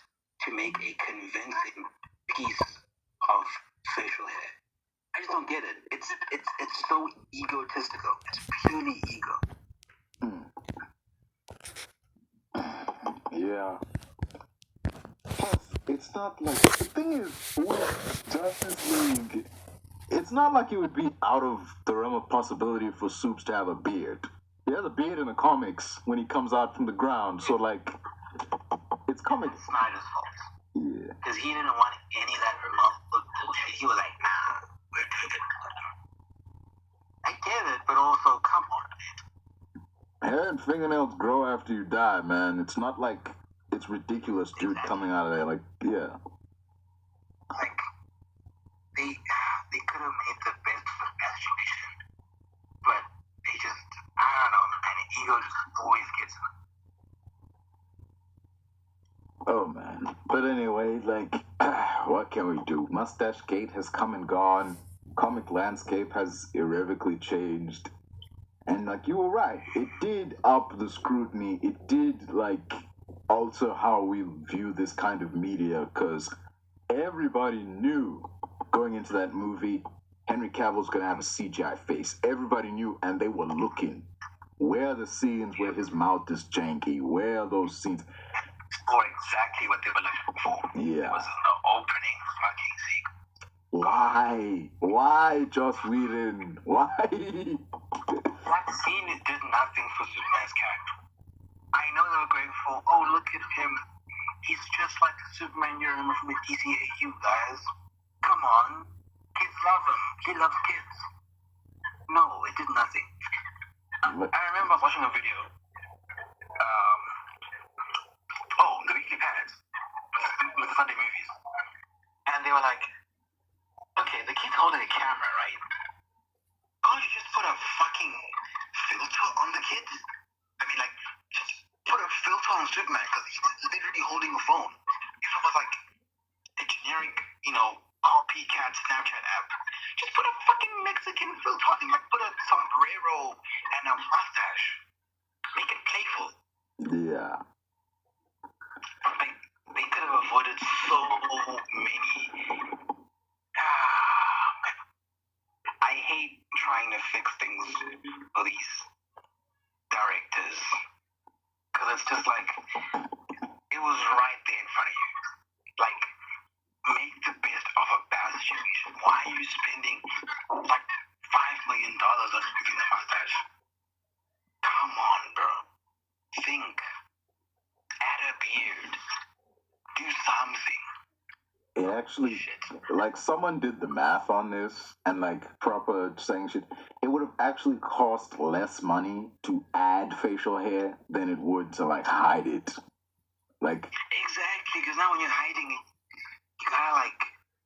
S2: to make a convincing piece of facial hair? I just don't get it. It's so egotistical. It's purely ego.
S3: Yeah. Plus, it's not like the thing is with Josstice League. It's not like it would be out of the realm of possibility for Soups to have a beard. He has a beard in the comics when he comes out from the ground. So like, it's comic.
S2: It's Snyder's fault.
S3: Yeah.
S2: Because he didn't want any of that remote bullshit. He was like, nah, we're doing it. I get it, but also, come on.
S3: Hair and fingernails grow after you die, man. It's not like it's ridiculous, dude, coming out of there. Like, yeah.
S2: Like, they could have made the best of the best situation, but they just, I don't know, man. Ego just always gets in.
S3: Oh, man. But anyway, like, what can we do? Mustachegate has come and gone. Comic landscape has irrevocably changed. And, like, you were right. It did up the scrutiny. It did, like, alter how we view this kind of media, because everybody knew going into that movie, Henry Cavill's going to have a CGI face. Everybody knew, and they were looking. Where are the scenes where his mouth is janky? Where are those scenes?
S2: For exactly what they were looking for.
S3: Yeah.
S2: It was in the opening fucking sequence.
S3: Why, Joss Whedon? Why?
S2: That scene did nothing for Superman's character. I know they were going for, oh, look at him. He's just like the Superman you remember from the DCEU, guys. Come on. Kids love him. He loves kids. No, it did nothing. I remember watching a video. The Weekly Pads with the Sunday movies. And they were like, okay, the kid's holding a camera, right? Can't you just put a fucking filter on the kid? I mean, like, just put a filter on Superman, because he's literally holding a phone. If it was like a generic, copycat Snapchat app, just put a fucking Mexican filter on him, like put a sombrero and a mustache. Make it playful.
S3: Yeah.
S2: Like, they could have avoided so many. I hate trying to fix things for these directors, because it's just like, it was right there in front of you. Like, make the best of a bad situation. Why are you spending like $5 million on fixing the mustache? Come on, bro. Think. Add a beard. Do something.
S3: It actually, like, someone did the math on this, and, like, proper saying shit, it would have actually cost less money to add facial hair than it would to, like, hide it. Like,
S2: exactly, because now when you're hiding it, you gotta, like,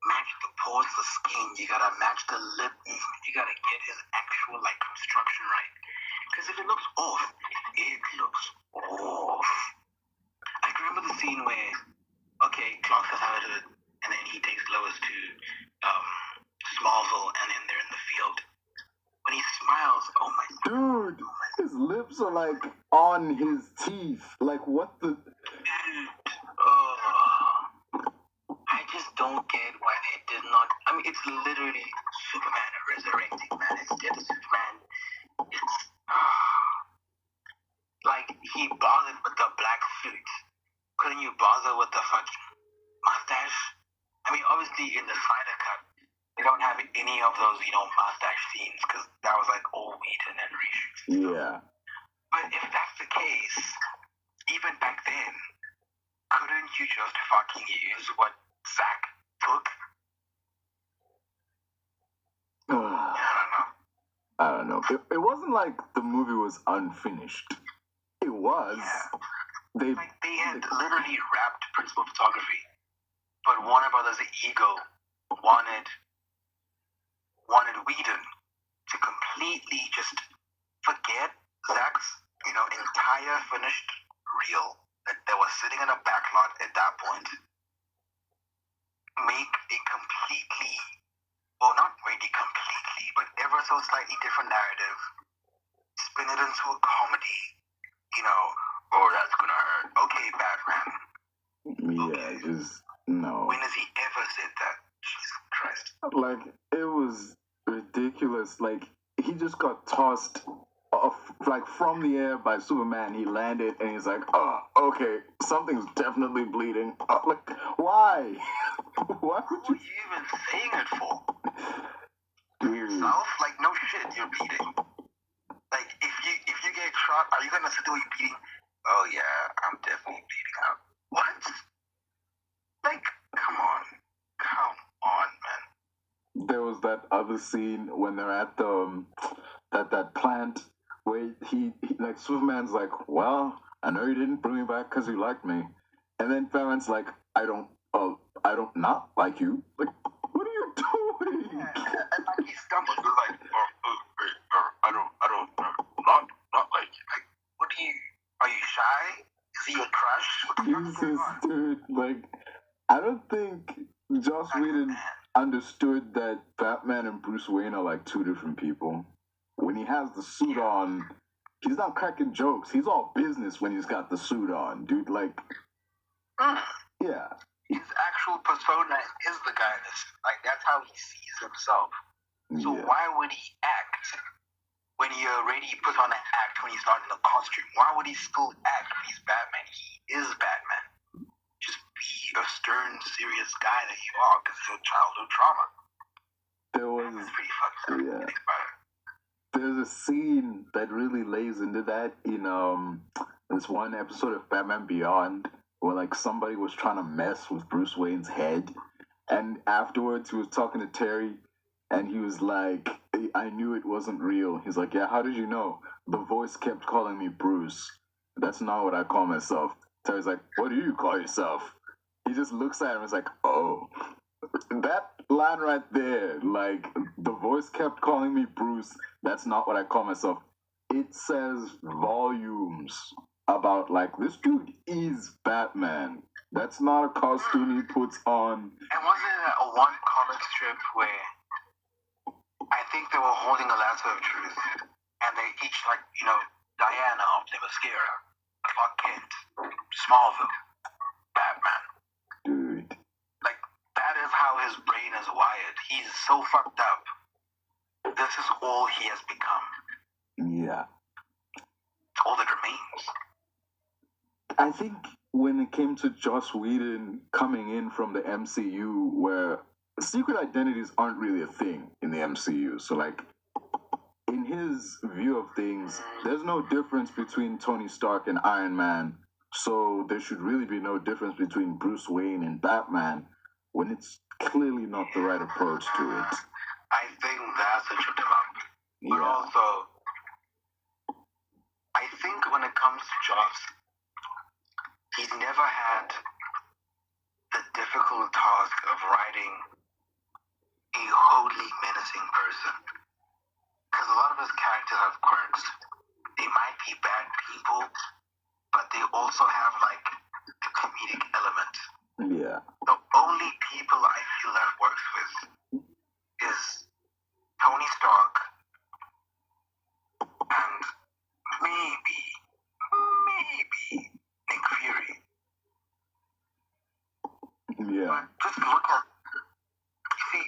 S2: match the pores, the skin, you gotta match the lip movement, you gotta get his actual, like, construction right. Because if it looks off, it looks off. I can remember the scene where, okay, Clark says how to do it, and then he takes Lois to Smallville, and then they're in the field. When he smiles, oh my
S3: dude, his lips are like on his teeth. Like, what the?
S2: Dude, I just don't get why they did not. I mean, it's literally Superman resurrecting, man. Instead of Superman, it's like he bothered with the black suit. Couldn't you bother with the fucking mustache? I mean, obviously in the Snyder Cut, they don't have any of those, mustache scenes, because that was like all Whedon and reshoots.
S3: Yeah.
S2: But if that's the case, even back then, couldn't you just fucking use what Zack took?
S3: I don't know. It wasn't like the movie was unfinished. It was.
S2: Yeah.
S3: They
S2: had literally wrapped principal photography, but Warner Brothers' ego wanted Whedon to completely just forget Zack's entire finished reel that was sitting in a backlot at that point, make a completely, well, not really completely, but ever so slightly different narrative, spin it into a comedy, oh, that's gonna hurt. Okay, Batman.
S3: Yeah, just no.
S2: When has he ever said that? Jesus Christ.
S3: Like, it was ridiculous. Like, he just got tossed off, like, from the air by Superman. He landed, and he's like, oh, okay, something's definitely bleeding. Like, why? Why would
S2: What are you even saying it for?
S3: Dude.
S2: Yourself? Like, no shit, you're bleeding. Like, if you get shot, are you gonna sit there with bleeding? Oh yeah, I'm definitely bleeding out. What? Like, come on, man.
S3: There was that other scene when they're at the that plant where he like Superman's like, well, I know you didn't bring me back because you liked me, and then Batman's like, I don't not like you. Like, what are you doing?
S2: Yeah, and like he stumbled. He was like, I don't, not like you. Like, what are you shy? Is he a crush? What the fuck is going on?
S3: Dude, like, I don't think Joss Whedon understood that Batman and Bruce Wayne are like two different people. When he has the suit on, he's not cracking jokes. He's all business when he's got the suit on, dude. Like, yeah.
S2: His actual persona is the guy like, that's how he sees himself. So why would he act when he already put on an act when he's not in a costume? Why would he still act when he's Batman? He is Batman. Just be a stern, serious guy that you are, because it's your childhood trauma. It's pretty fucked up.
S3: Yeah.
S2: Think about it.
S3: There's a scene that really lays into that in this one episode of Batman Beyond where like somebody was trying to mess with Bruce Wayne's head, and afterwards he was talking to Terry and he was like, I knew it wasn't real. He's like, yeah, how did you know? The voice kept calling me Bruce. That's not what I call myself. Terry's like, what do you call yourself? He just looks at him and is like, oh. That line right there, like, the voice kept calling me Bruce, that's not what I call myself. It says volumes about, like, this dude is Batman. That's not a costume he puts on.
S2: And wasn't it a one comic strip where I think they were holding a lasso of truth, and they each, like, Diana of Themyscira, Clark Kent, Smallville, Batman.
S3: Dude.
S2: Like, that is how his brain is wired. He's so fucked up. This is all he has become.
S3: Yeah.
S2: It's all that remains.
S3: I think when it came to Joss Whedon coming in from the MCU, where secret identities aren't really a thing in the MCU, so like, in his view of things, there's no difference between Tony Stark and Iron Man, so there should really be no difference between Bruce Wayne and Batman, when it's clearly not the right approach to it.
S2: I think that's a trip up. But also, I think when it comes to Joss, he's never had the difficult task of writing a wholly menacing person. Because a lot of his characters have quirks. They might be bad people, but they also have, like, the comedic element.
S3: Yeah.
S2: The only people I feel that works with is Tony Stark and maybe Nick Fury.
S3: Yeah.
S2: But just look at, see,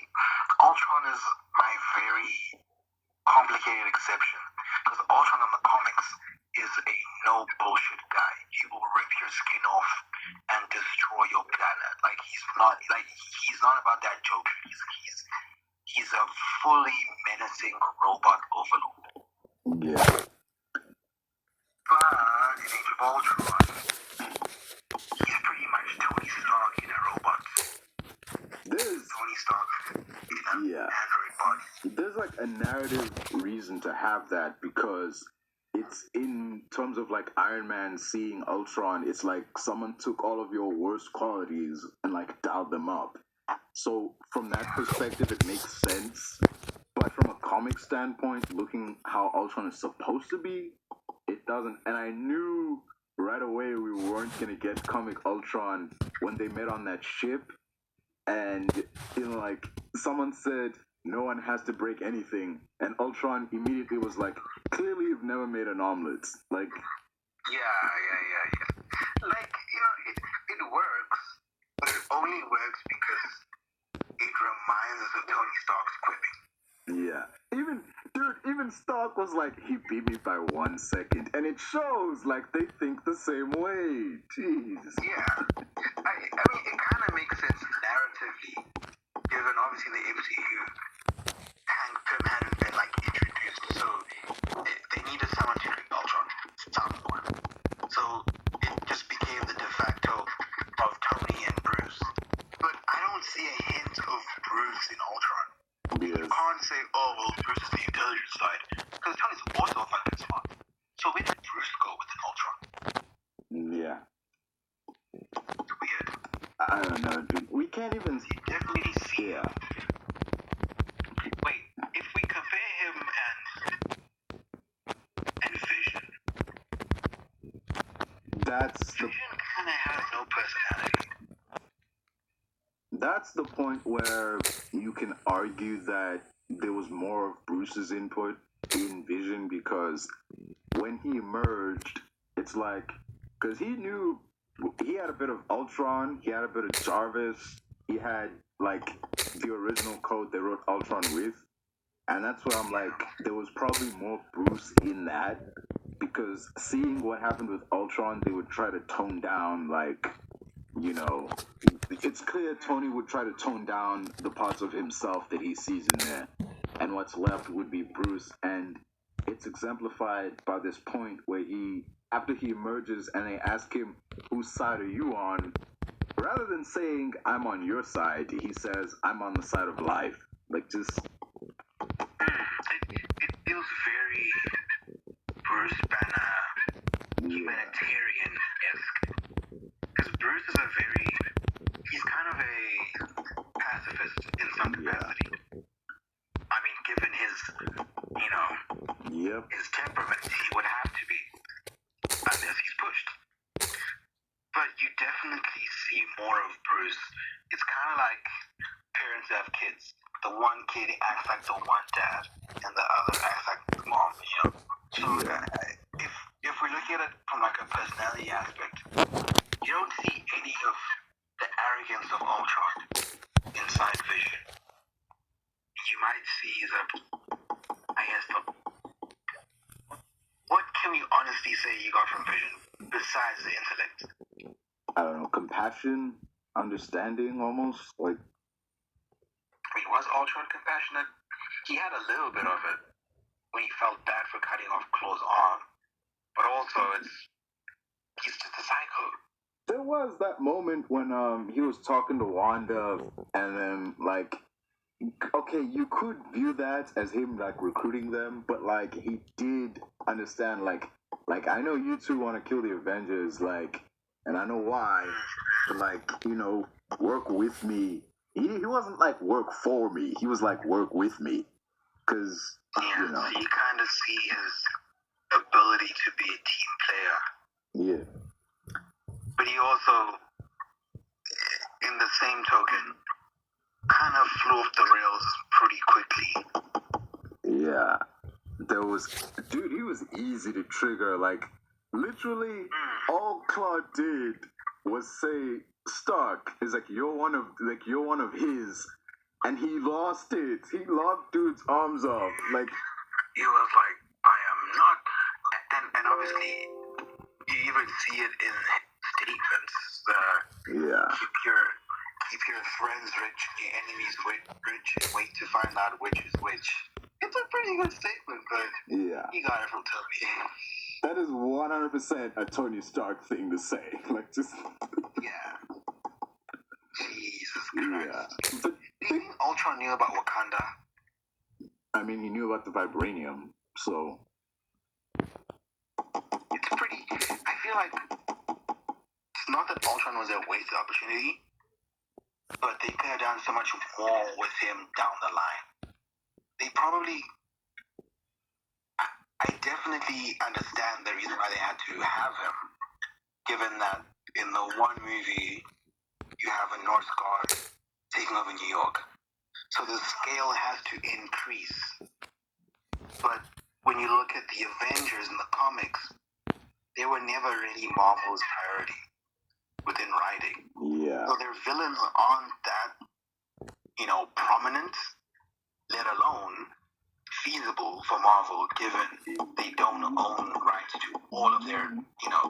S2: Ultron is my very complicated exception, because Ultron in the comics is a no bullshit guy. He will rip your skin off and destroy your planet. Like, he's not about that joke. He's a fully menacing robot overlord.
S3: Yeah.
S2: But in Age of Ultron, he's pretty much Tony Stark in a robot. Tony Stark in an android body.
S3: There's like a narrative reason to have that, because it's in terms of like Iron Man seeing Ultron, it's like someone took all of your worst qualities and like dialed them up. So from that perspective, it makes sense. But from a comic standpoint, looking how Ultron is supposed to be, it doesn't. And I knew right away we weren't gonna get comic Ultron when they met on that ship, and like someone said, no one has to break anything, and Ultron immediately was like, clearly you've never made an omelet. Like,
S2: yeah. Like, it works, but it only works because it reminds us of Tony Stark's quipping.
S3: yeah. Even Stark was like, he beat me by 1 second, and it shows, like, they think the same way. Jeez.
S2: Yeah. I mean, it kind of makes sense narratively, given obviously the MCU, Hank Pym hadn't been, like, introduced, so they needed someone to create Ultron, someone. So it just became the de facto of Tony and Bruce. But I don't see a hint of Bruce in Ultron.
S3: Yes.
S2: You can't say, oh, well, Bruce is the intelligent side, because Tony's also fucking smart. So where did Bruce go with an Ultron?
S3: Yeah.
S2: It's weird.
S3: I don't know, dude. We can't even.
S2: You definitely see him. Wait, if we compare him and Vision, Vision kind of has no personality.
S3: That's the point where you can argue that there was more of Bruce's input in Vision, because when he emerged, it's like, because he knew he had a bit of Ultron, he had a bit of Jarvis, he had like the original code they wrote Ultron with, and that's where I'm like, there was probably more Bruce in that, because seeing what happened with Ultron, they would try to tone down, like, it's clear Tony would try to tone down the parts of himself that he sees in there, and what's left would be Bruce. And it's exemplified by this point where after he emerges and they ask him, whose side are you on? Rather than saying, I'm on your side, he says, I'm on the side of life. Like, just...
S2: It feels very Bruce Banner, humanitarian-esque. Because Bruce is he's kind of a pacifist in some capacity. I mean, given his, his temperament, he would have to be, unless he's pushed. But you definitely see more of Bruce. It's kind of like parents have kids. The one kid acts like the one dad, and the other acts like the mom, So if we look at it from like a personality aspect, you don't see any of the arrogance of Ultron inside Vision. You might see what can we honestly say you got from Vision besides the intellect?
S3: I don't know, compassion, understanding, almost, like...
S2: I mean, was Ultron compassionate? He had a little bit of it when he felt bad for cutting off Claw's arm. But also, he's just a psycho.
S3: There was that moment when he was talking to Wanda, and then, like, okay, you could view that as him, like, recruiting them, but, like, he did understand, like, I know you two want to kill the Avengers, like, and I know why, but, like, work with me. He wasn't like, work for me. He was like, work with me. Because,
S2: So you kind of see his ability to be a team player.
S3: Yeah.
S2: But he also, in the same token, kind of flew off the rails pretty quickly.
S3: Yeah. He was easy to trigger. Like, literally, all Claude did was say, Stark is like, you're one of his, and he lost it. He locked dude's arms off. Like,
S2: he was like, I am not, and obviously, you even see it in statements. Keep your friends rich, your enemies rich, and wait to find out which is which. It's a pretty good statement, but he got it from Tony.
S3: That is 100% a Tony Stark thing to say. Like, just...
S2: Yeah. Jesus Christ.
S3: Yeah.
S2: Do you think Ultron knew about Wakanda?
S3: I mean, he knew about the vibranium, so...
S2: It's pretty... I feel like it's not that Ultron was a wasted opportunity, but they could have done so much more with him down the line. They probably... I definitely understand the reason why they had to have him, given that in the one movie you have a North Guard taking over New York. So the scale has to increase. But when you look at the Avengers in the comics, they were never really Marvel's priority within writing.
S3: Yeah.
S2: So their villains aren't that, prominent, let alone feasible for Marvel, given they don't own rights to all of their,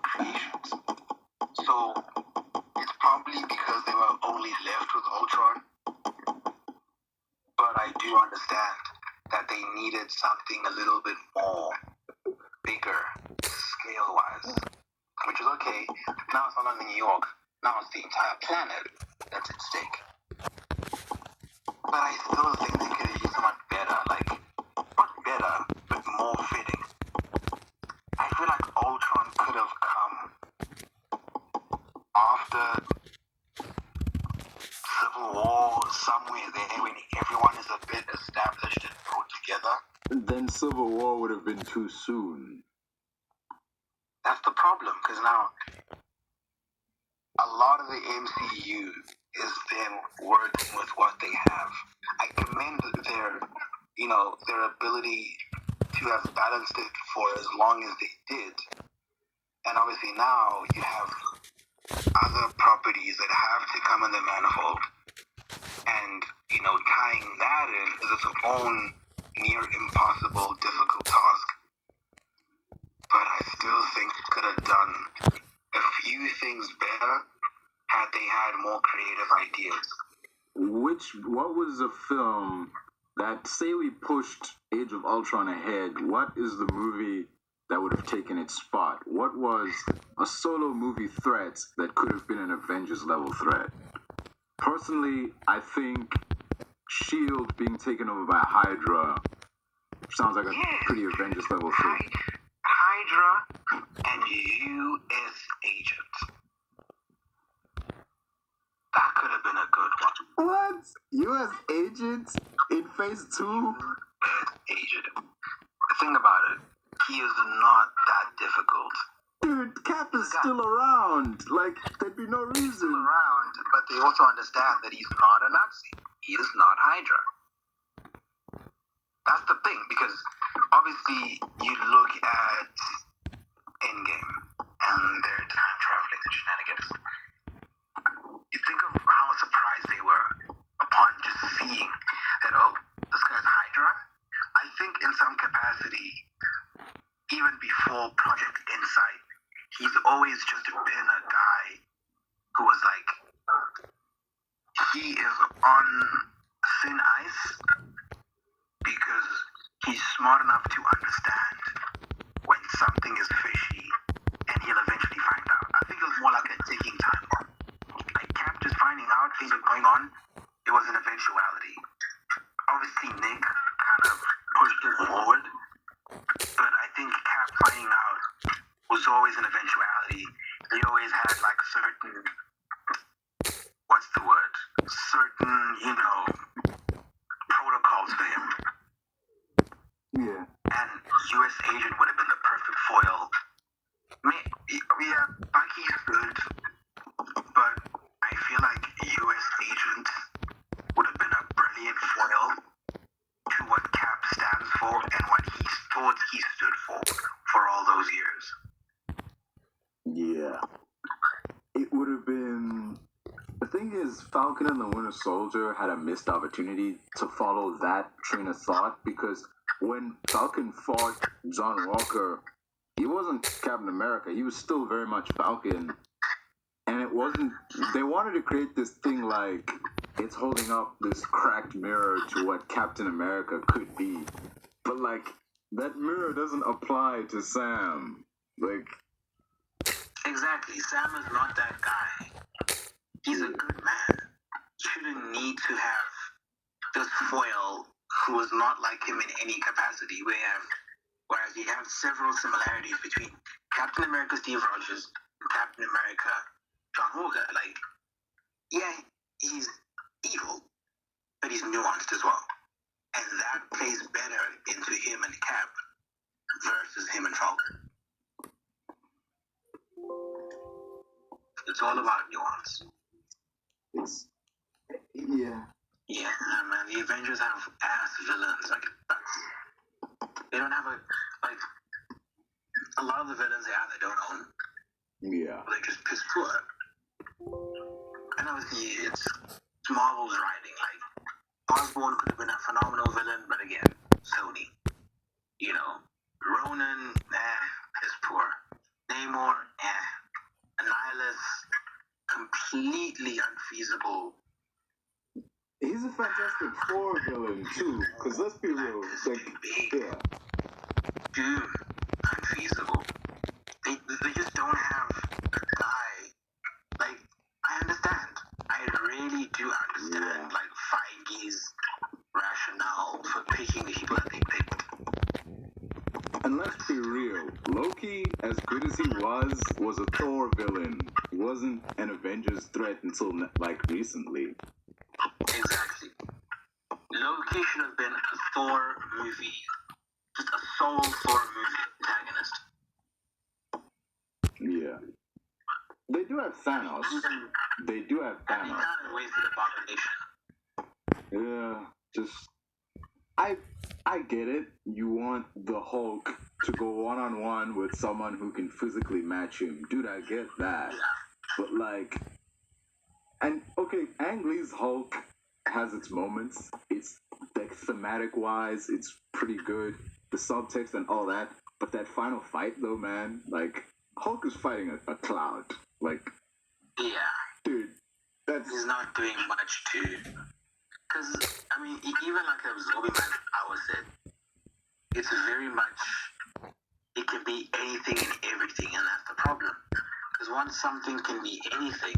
S2: creations. So it's probably because they were only left with Ultron. But I do understand that they needed something a little bit more bigger, scale-wise, which is okay. Now it's not only New York, now it's the entire planet that's at stake. But I still think they could have used someone better, like, not better, but more fitting. I feel like Ultron could have come after Civil War, somewhere there, when everyone is a bit established and put together.
S3: Then Civil War would have been too soon.
S2: That's the problem, because now a lot of the MCU is them working with what they have. I commend their ability to have balanced it for as long as they did. And obviously now you have other properties that have to come in the manifold. And, tying that in is its own near impossible, difficult task. But I still think it could have done a few things better had they had more creative ideas.
S3: What was a film that, say we pushed Age of Ultron ahead, what is the movie that would have taken its spot? What was a solo movie threat that could have been an Avengers level threat? Personally, I think S.H.I.E.L.D. being taken over by Hydra sounds like a pretty Avengers level thing.
S2: Hydra and U.S. agents. That could have been a good one.
S3: What? U.S. agents in phase 2?
S2: U.S. agent. Think about it. He is not that difficult.
S3: Dude, Cap is still around. Like, there'd be no reason.
S2: He's still around, but they also understand that he's not a Nazi. He is not Hydra. That's the thing, because obviously you look at Endgame and their time traveling shenanigans. You think of how surprised they were upon just seeing that, this guy's Hydra. I think in some capacity, even before Project Insight, he's always just been a guy who was like, he is on thin ice because he's smart enough to understand when something is fishy, and he'll eventually find out. I think it was more like a ticking time bomb. Like Cap just finding out things are going on, it was an eventuality. Obviously, Nick kind of pushed it forward, but I think Cap finding out was always an eventuality. He always had like certain, protocols for him.
S3: Yeah.
S2: And U.S. agent would have been the perfect foil. Bucky is good, but I feel like U.S. agent would have been a brilliant foil to what Cap stands for and what he thought he stood for all those years.
S3: Yeah. It would have been... The thing is, Falcon and the Winter Soldier had a missed opportunity to follow that train of thought, because when Falcon fought John Walker, he wasn't Captain America. He was still very much Falcon. And it wasn't... They wanted to create this thing like it's holding up this cracked mirror to what Captain America could be. But, like, that mirror doesn't apply to Sam. Like...
S2: Exactly. Sam is not that guy. He's a good man. Shouldn't need to have this foil who is not like him in any capacity. Whereas you have several similarities between Captain America Steve Rogers and Captain America John Walker. Like, yeah, he's evil, but he's nuanced as well. And that plays better into him and Cap versus it's all about nuance.
S3: Yeah.
S2: Yeah, man. The Avengers have ass villains. Like, they don't have a lot of the villains they don't own.
S3: Yeah.
S2: They're just piss poor. And obviously, it's Marvel's writing. Like, Osborn could have been a phenomenal villain, but again, Sony. You know, Ronan, piss poor. Namor, Annihilus, completely unfeasible.
S3: He's a Fantastic Four villain too, because let's be real, yeah.
S2: Doom, unfeasible. They just don't have a guy. Like, I understand. I really do understand, like, Feige's rationale for picking the people that they picked.
S3: And let's be real, Loki, as good as he was a Thor villain. He wasn't an Avengers threat until, like, recently.
S2: Exactly. Loki should have been a Thor movie, just a sole Thor movie antagonist.
S3: Yeah. They do have Thanos. They do have
S2: And he
S3: Thanos.
S2: kind of wasted Abomination.
S3: Yeah, just I get it. You want the Hulk to go one-on-one with someone who can physically match him. Dude, I get that. But like, and okay, Ang Lee's Hulk has its moments. It's like thematic wise, it's pretty good. The subtext and all that. But that final fight though, man, like Hulk is fighting a cloud. Like,
S2: Yeah.
S3: dude, that's
S2: He's not doing much to... Because, I mean, even like Absorbing Man Power said, it's very much... It can be anything and everything, and that's the problem. Because once something can be anything,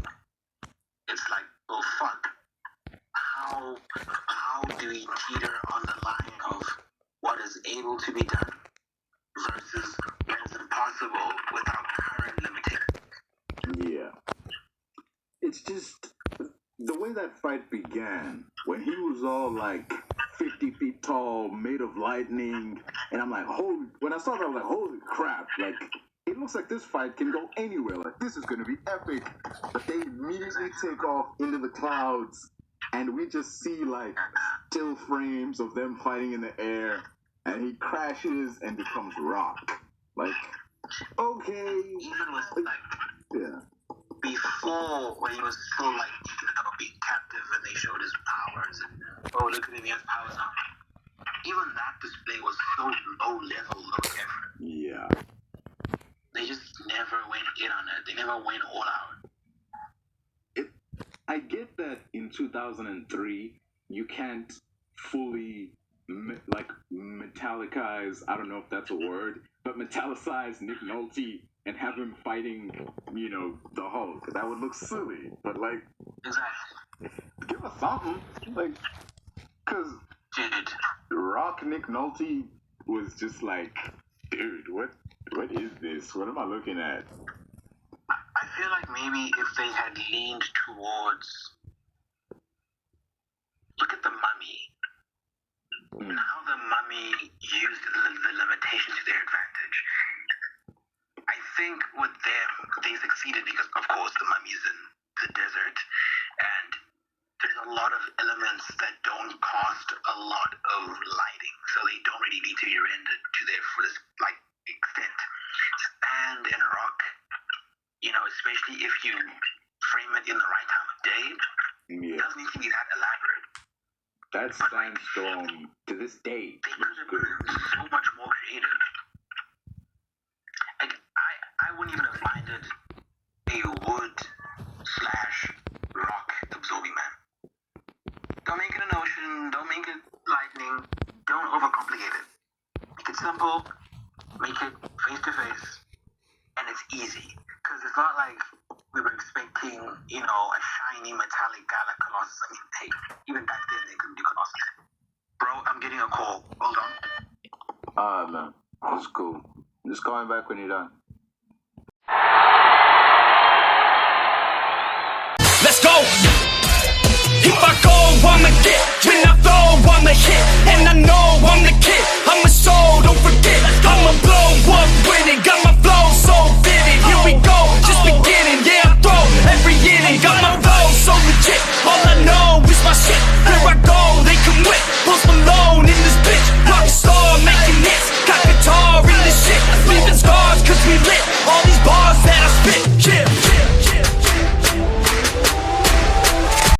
S2: it's like, well, fuck. How do we teeter on the line of what is able to be done versus what is impossible without current limitations?
S3: Yeah. It's just the way that fight began, when he was all like 50 feet tall, made of lightning, and I'm like, when I saw that, I was like, holy crap, like, it looks like this fight can go anywhere, like, this is gonna be epic. But they immediately take off into the clouds, and we just see like still frames of them fighting in the air, and he crashes and becomes rock. Like, okay.
S2: Even with, like,
S3: Yeah.
S2: before, when he was still, like, being captive and they showed his powers, and, oh, look at him, he has powers now. Even that display was so low level, low effort.
S3: Yeah.
S2: They just never went in on it. They never went all out.
S3: I get that in 2003, you can't fully, metallicize, I don't know if that's a word, but metallicize Nick Nolte and have him fighting, the Hulk. That would look silly. But, like,
S2: Exactly.
S3: give us something. Like, because
S2: Dude,
S3: Rock Nick Nolte was just like, dude, what is this? What am I looking at?
S2: I feel like maybe if they had leaned towards, look at the Mummy, and how the Mummy used the limitations to their advantage. I think with them, they succeeded because, of course, the Mummy's in the desert, and there's a lot of elements that don't cost a lot of lighting, so they don't really need to be rendered to their fullest, extent. Sand and rock, especially if you frame it in the right time of day, it doesn't need to be that elaborate.
S3: That sandstorm, to this day,
S2: They could
S3: looks
S2: have
S3: good.
S2: been so much more creative. I wouldn't even have minded a wood/rock absorbing man. Don't make it an ocean, don't make it lightning, don't overcomplicate it. Make it simple, make it face to face, and it's easy. Because it's not like we were expecting, a shiny metallic guy like Colossus. I mean, hey, even back then they couldn't do Colossus. Bro, I'm getting a call. Hold on.
S3: Man, that's cool. Just call me back when you're done.
S4: Let's go! If I go, I'ma get. When I throw, I'ma hit. And I know I'm the kid.